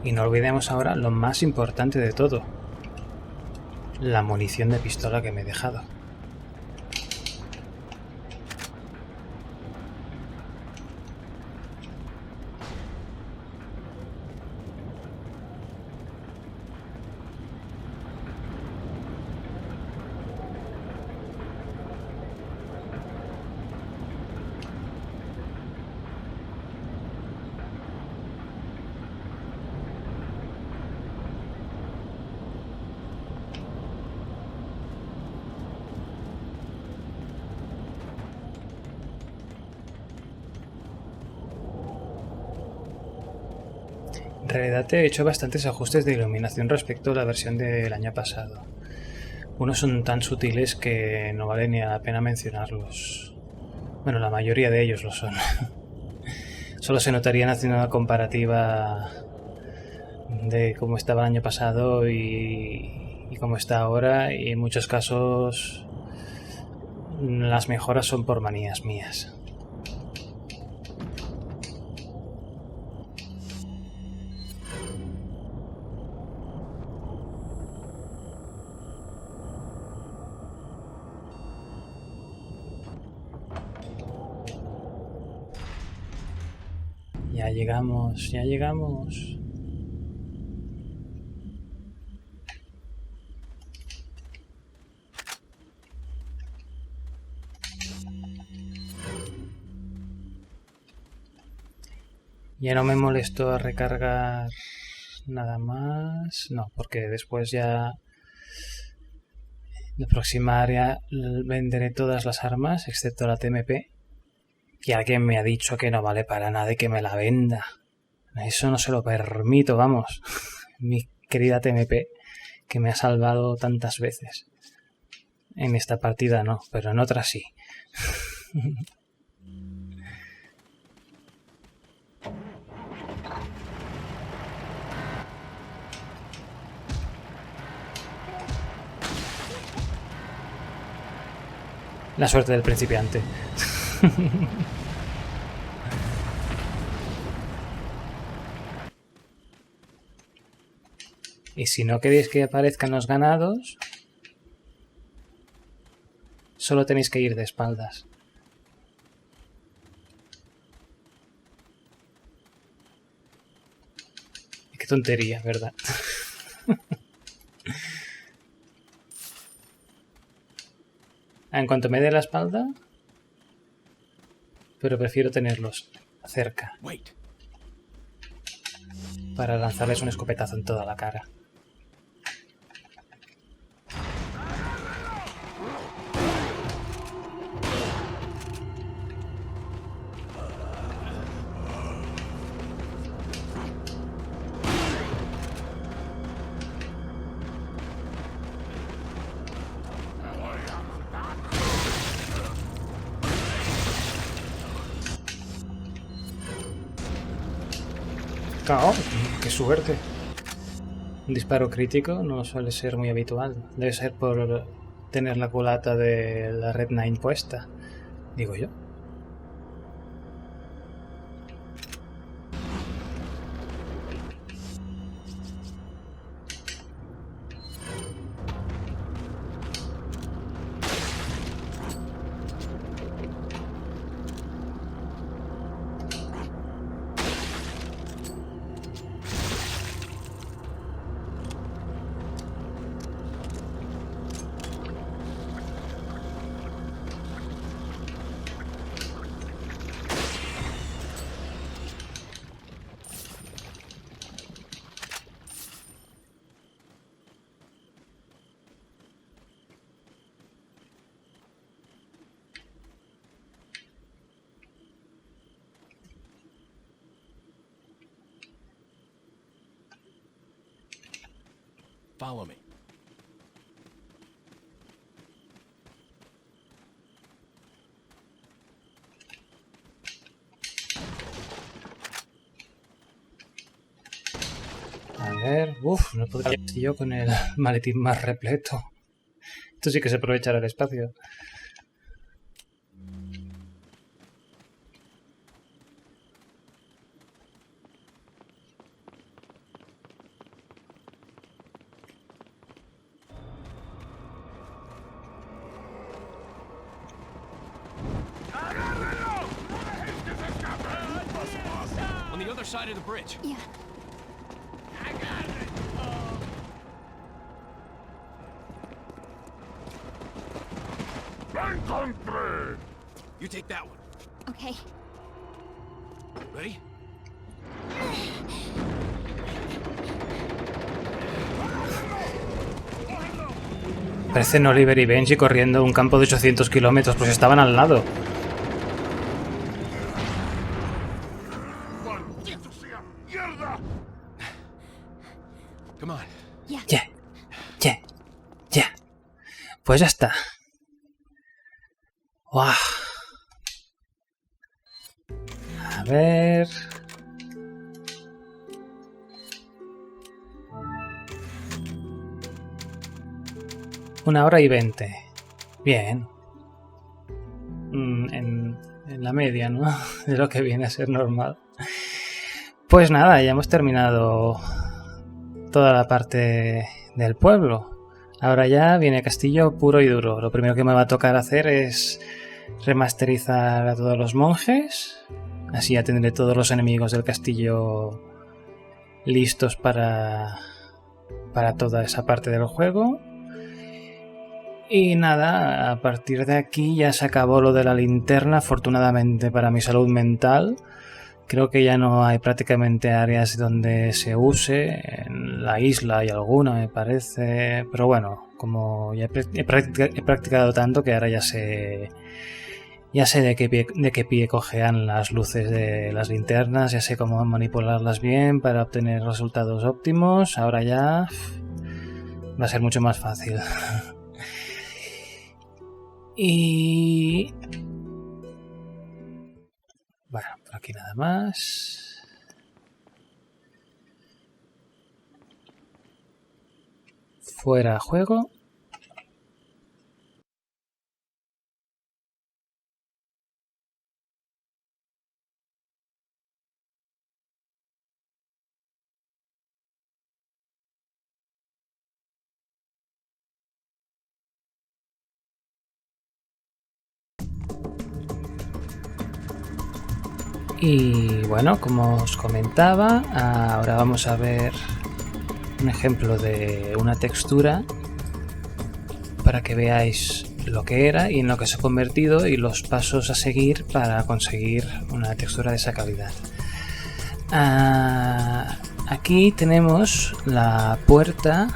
Y no olvidemos ahora lo más importante de todo. La munición de pistola que me he dejado. En realidad he hecho bastantes ajustes de iluminación respecto a la versión del año pasado. Unos son tan sutiles que no vale ni la pena mencionarlos. Bueno, la mayoría de ellos lo son. Solo se notarían haciendo una comparativa de cómo estaba el año pasado y cómo está ahora, y en muchos casos las mejoras son por manías mías. Ya llegamos, ya llegamos. Ya no me molesto a recargar nada más. No, porque después ya... La próxima área venderé todas las armas, excepto la TMP. Y alguien me ha dicho que no vale para nada y que me la venda. Eso no se lo permito, vamos. Mi querida TMP, que me ha salvado tantas veces. En esta partida no, pero en otras sí. La suerte del principiante. Y si no queréis que aparezcan los ganados, solo tenéis que ir de espaldas. Qué tontería, ¿verdad? En cuanto me dé la espalda, pero prefiero tenerlos cerca Wait. para lanzarles un escopetazo en toda la cara. ¡Oh! ¡Qué suerte! Un disparo crítico no suele ser muy habitual. Debe ser por tener la culata de la Red 9 puesta, digo yo. Follow me. A ver... Uf, no podría ir yo con el maletín más repleto. Esto sí que se aprovechará el espacio. On the other side of the bridge. Yeah. Encontré! You take that one. Okay. Ready? Parecen Oliver y Benji corriendo un campo de 800 kilómetros, pues estaban al lado. ¡Maldito sea! ¡Mierda! Come on. Yeah. Ya. Pues ya está. ¡Guau! A ver... Una hora y 20. Bien. En la media, ¿no? De lo que viene a ser normal. Pues nada, ya hemos terminado toda la parte del pueblo. Ahora ya viene castillo puro y duro. Lo primero que me va a tocar hacer es remasterizar a todos los monjes. Así ya tendré todos los enemigos del castillo listos para toda esa parte del juego. Y nada, a partir de aquí ya se acabó lo de la linterna, afortunadamente para mi salud mental, Creo que ya no hay prácticamente áreas donde se use. En la isla hay alguna, me parece. Pero bueno, como ya he practicado tanto que ahora ya sé de qué pie cojean las luces de las linternas, ya sé cómo manipularlas bien para obtener resultados óptimos. Ahora ya va a ser mucho más fácil. Y bueno, por aquí nada más. Fuera juego. Y bueno, como os comentaba, ahora vamos a ver un ejemplo de una textura para que veáis lo que era y en lo que se ha convertido y los pasos a seguir para conseguir una textura de esa calidad. Aquí tenemos la puerta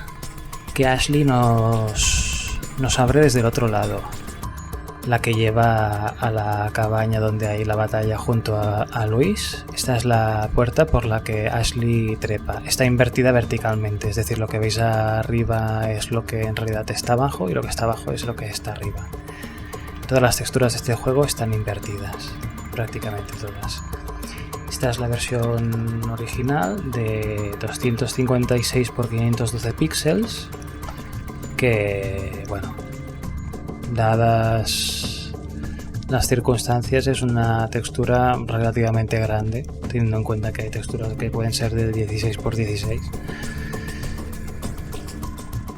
que Ashley nos abre desde el otro lado, la que lleva a la cabaña donde hay la batalla junto a Luis. Esta es la puerta por la que Ashley trepa. Está invertida verticalmente, es decir, lo que veis arriba es lo que en realidad está abajo y lo que está abajo es lo que está arriba. Todas las texturas de este juego están invertidas, prácticamente todas. Esta es la versión original de 256 x 512 píxeles, que bueno, dadas las circunstancias es una textura relativamente grande, teniendo en cuenta que hay texturas que pueden ser de 16 x 16.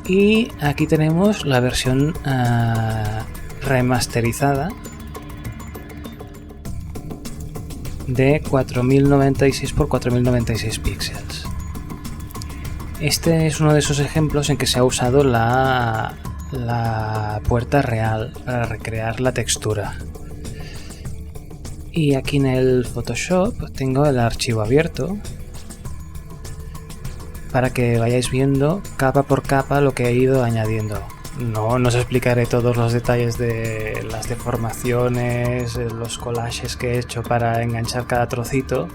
Y aquí tenemos la versión remasterizada de 4096 x 4096 píxeles. Este es uno de esos ejemplos en que se ha usado la puerta real para recrear la textura. Y aquí en el Photoshop tengo el archivo abierto para que vayáis viendo capa por capa lo que he ido añadiendo. No os explicaré todos los detalles de las deformaciones, los collages que he hecho para enganchar cada trocito,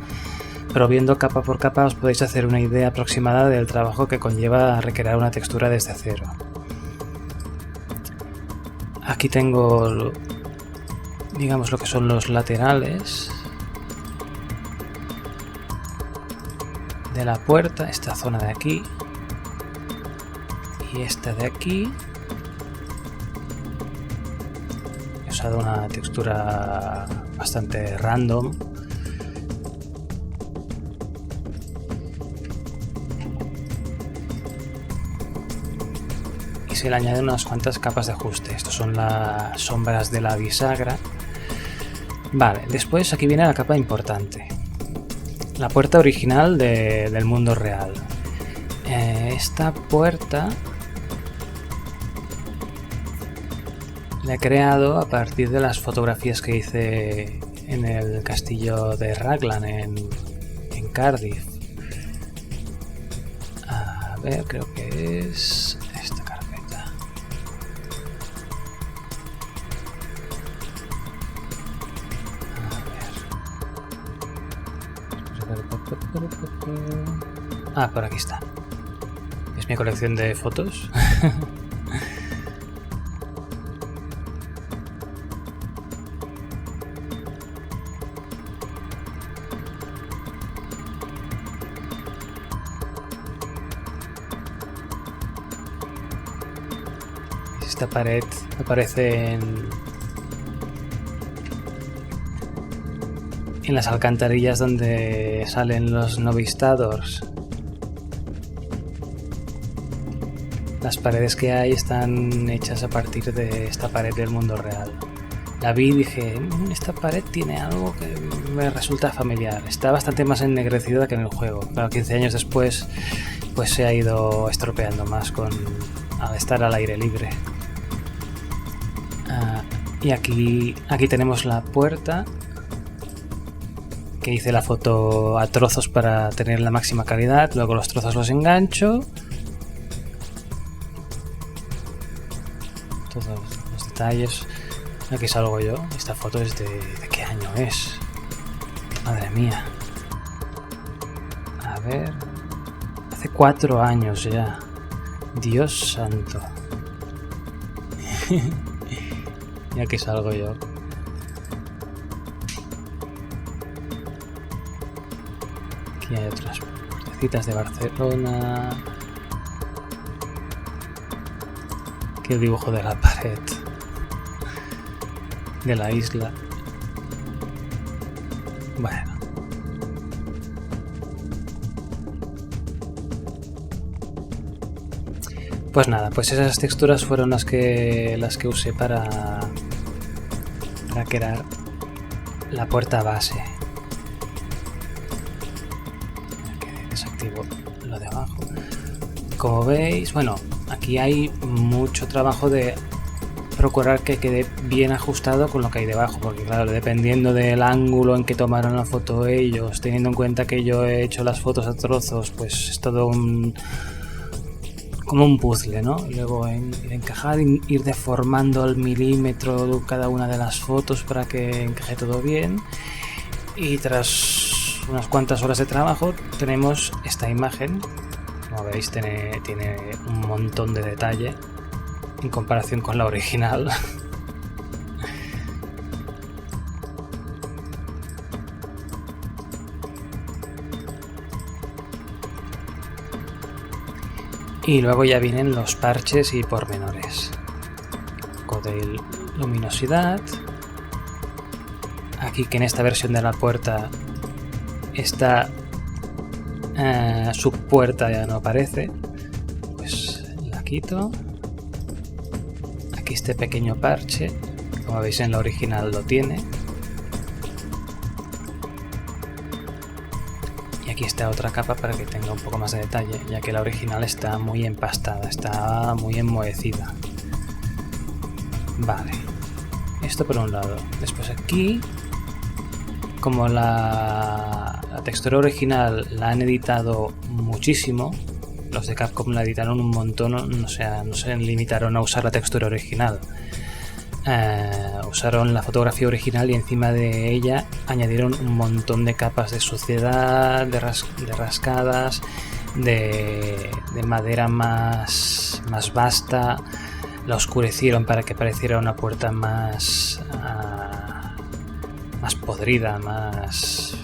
pero viendo capa por capa os podéis hacer una idea aproximada del trabajo que conlleva recrear una textura desde cero. Aquí tengo, digamos, lo que son los laterales de la puerta, esta zona de aquí y esta de aquí. He usado una textura bastante random. Y se le añaden unas cuantas capas de ajuste. Estos son las sombras de la bisagra. Vale, después aquí viene la capa importante. La puerta original del mundo real. Esta puerta la he creado a partir de las fotografías que hice en el castillo de Raglan en Cardiff. A ver, creo que es esta carpeta. A ver. Por aquí está. Es mi colección de fotos. Esta pared aparece en las alcantarillas donde salen los novistadors. Las paredes que hay están hechas a partir de esta pared del mundo real. La vi y dije, esta pared tiene algo que me resulta familiar. Está bastante más ennegrecida que en el juego. Claro, 15 años después pues se ha ido estropeando más al estar al aire libre. Y aquí tenemos la puerta que hice la foto a trozos para tener la máxima calidad. Luego los trozos los engancho. Todos los detalles. Aquí salgo yo. Esta foto es ¿de qué año es? Madre mía. A ver. Hace 4 años ya. Dios santo. Y aquí salgo yo. Aquí hay otras puertecitas de Barcelona. Aquí el dibujo de la pared de la isla. Bueno. Pues nada, pues esas texturas fueron las que usé para crear la puerta base. Desactivo lo de abajo. Como veis, bueno, aquí hay mucho trabajo de procurar que quede bien ajustado con lo que hay debajo, porque claro, dependiendo del ángulo en que tomaron la foto ellos, teniendo en cuenta que yo he hecho las fotos a trozos, pues es todo como un puzzle, ¿no? Y luego encajar, ir deformando al milímetro cada una de las fotos para que encaje todo bien. Y tras unas cuantas horas de trabajo tenemos esta imagen. Como veis, tiene un montón de detalle en comparación con la original. Y luego ya vienen los parches y pormenores. De luminosidad. Aquí, que en esta versión de la puerta esta subpuerta ya no aparece, pues la quito. Aquí este pequeño parche, como veis en la original lo tiene. Y aquí está otra capa para que tenga un poco más de detalle, ya que la original está muy empastada, está muy enmohecida. Vale, esto por un lado. Después aquí, como la textura original la han editado muchísimo, los de Capcom la editaron un montón, no se limitaron a usar la textura original. Usaron la fotografía original y encima de ella añadieron un montón de capas de suciedad, de rascadas, de madera más vasta. La oscurecieron para que pareciera una puerta más podrida, más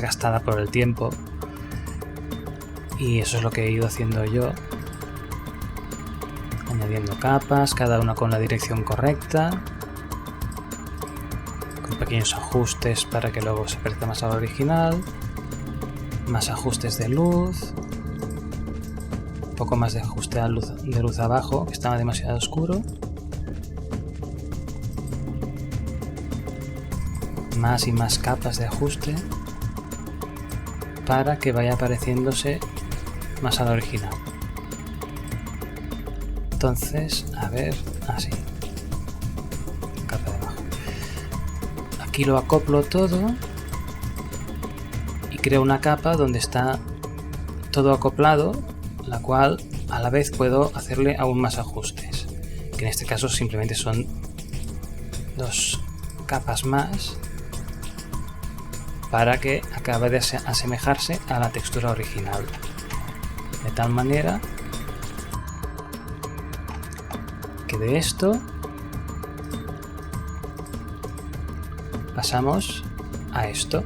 gastada por el tiempo. Y eso es lo que he ido haciendo yo, añadiendo capas, cada una con la dirección correcta, con pequeños ajustes para que luego se parezca más al original, más ajustes de luz, un poco más de ajuste de luz abajo, que estaba demasiado oscuro, más y más capas de ajuste para que vaya pareciéndose más al original. Entonces, a ver, así, capa de abajo. Aquí lo acoplo todo y creo una capa donde está todo acoplado, la cual a la vez puedo hacerle aún más ajustes, que en este caso simplemente son 2 capas más para que acabe de asemejarse a la textura original, de tal manera que de esto pasamos a esto,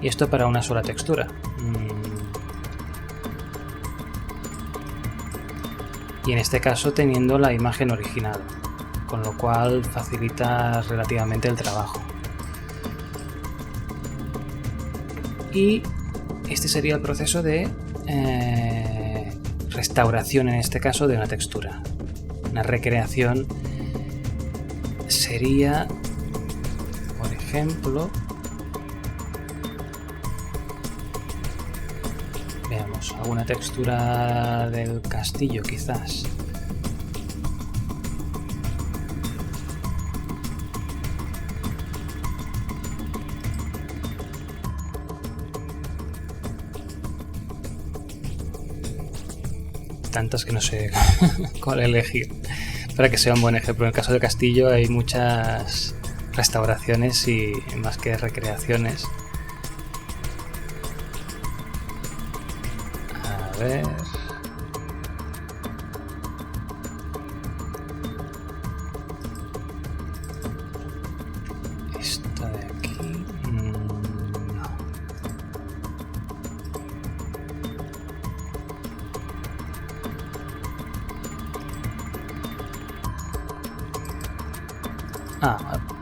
y esto para una sola textura. Y en este caso teniendo la imagen original, con lo cual facilita relativamente el trabajo. Y este sería el proceso de restauración, en este caso, de una textura. Una recreación sería, por ejemplo, veamos, alguna textura del castillo quizás. tantas que no sé cuál elegir para que sea un buen ejemplo. En el caso del castillo hay muchas restauraciones y más que recreaciones. A ver... Esta de aquí... no.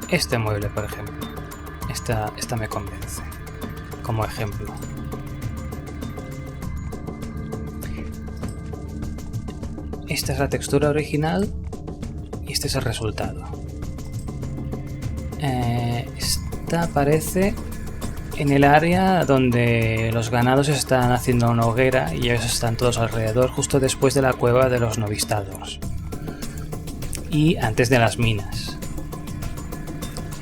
Este mueble, por ejemplo. Esta me convence. Como ejemplo. Esta es la textura original y este es el resultado. Esta aparece en el área donde los ganados están haciendo una hoguera y ellos están todos alrededor, justo después de la cueva de los novistados y antes de las minas.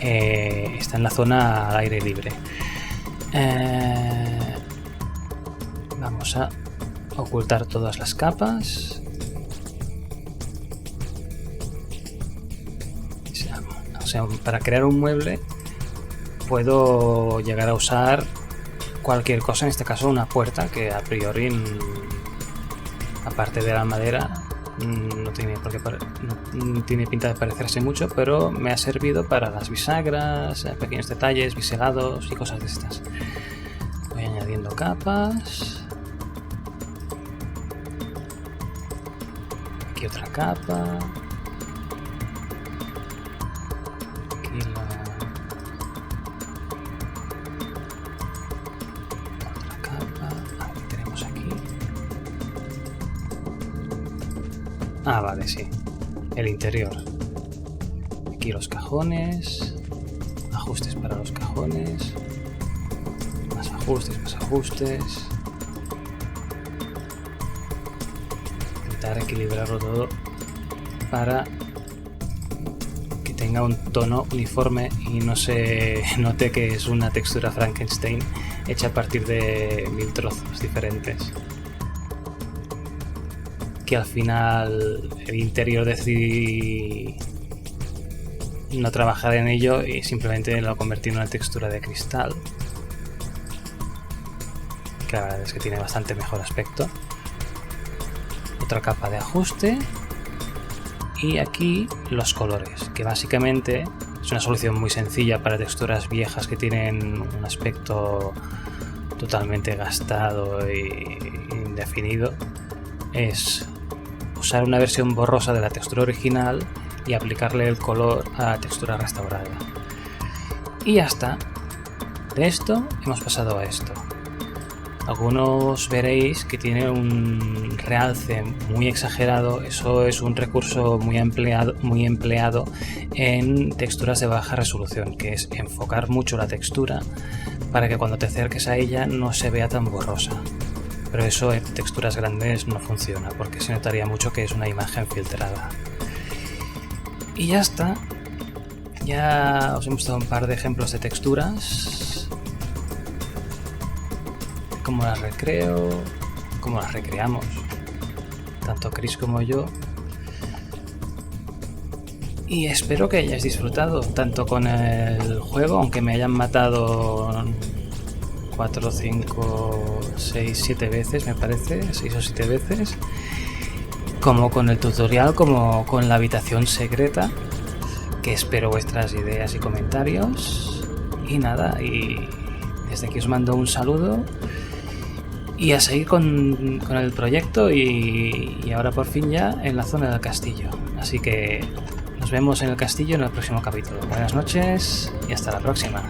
Está en la zona al aire libre. Vamos a ocultar todas las capas. O sea, para crear un mueble puedo llegar a usar cualquier cosa, en este caso una puerta que a priori, aparte de la madera, no tiene pinta de parecerse mucho, pero me ha servido para las bisagras, pequeños detalles, biselados y cosas de estas. Voy añadiendo capas. Aquí otra capa. Aquí otra capa. A ver, tenemos aquí. Vale, sí. El interior. Aquí los cajones. Ajustes para los cajones. Más ajustes, más ajustes. Intentar equilibrarlo todo para que tenga un tono uniforme y no se note que es una textura Frankenstein hecha a partir de 1000 trozos diferentes. Que al final el interior decidí no trabajar en ello y simplemente lo convertí en una textura de cristal, que la verdad es que tiene bastante mejor aspecto. Otra capa de ajuste y aquí los colores, que básicamente es una solución muy sencilla para texturas viejas que tienen un aspecto totalmente gastado e indefinido. Es usar una versión borrosa de la textura original y aplicarle el color a la textura restaurada. Y ya está. De esto hemos pasado a esto. Algunos veréis que tiene un realce muy exagerado. Eso es un recurso muy empleado en texturas de baja resolución, que es enfocar mucho la textura para que cuando te acerques a ella no se vea tan borrosa. Pero eso en texturas grandes no funciona, porque se notaría mucho que es una imagen filtrada. Y ya está. Ya os he mostrado un par de ejemplos de texturas. Cómo las recreo, cómo las recreamos. Tanto Chris como yo. Y espero que hayáis disfrutado tanto con el juego, aunque me hayan matado 4, 5, 6, 7 veces, me parece, 6 o 7 veces, como con el tutorial, como con la habitación secreta, que espero vuestras ideas y comentarios. Y nada, y desde aquí os mando un saludo y a seguir con el proyecto y ahora por fin ya en la zona del castillo. Así que nos vemos en el castillo en el próximo capítulo. Buenas noches y hasta la próxima.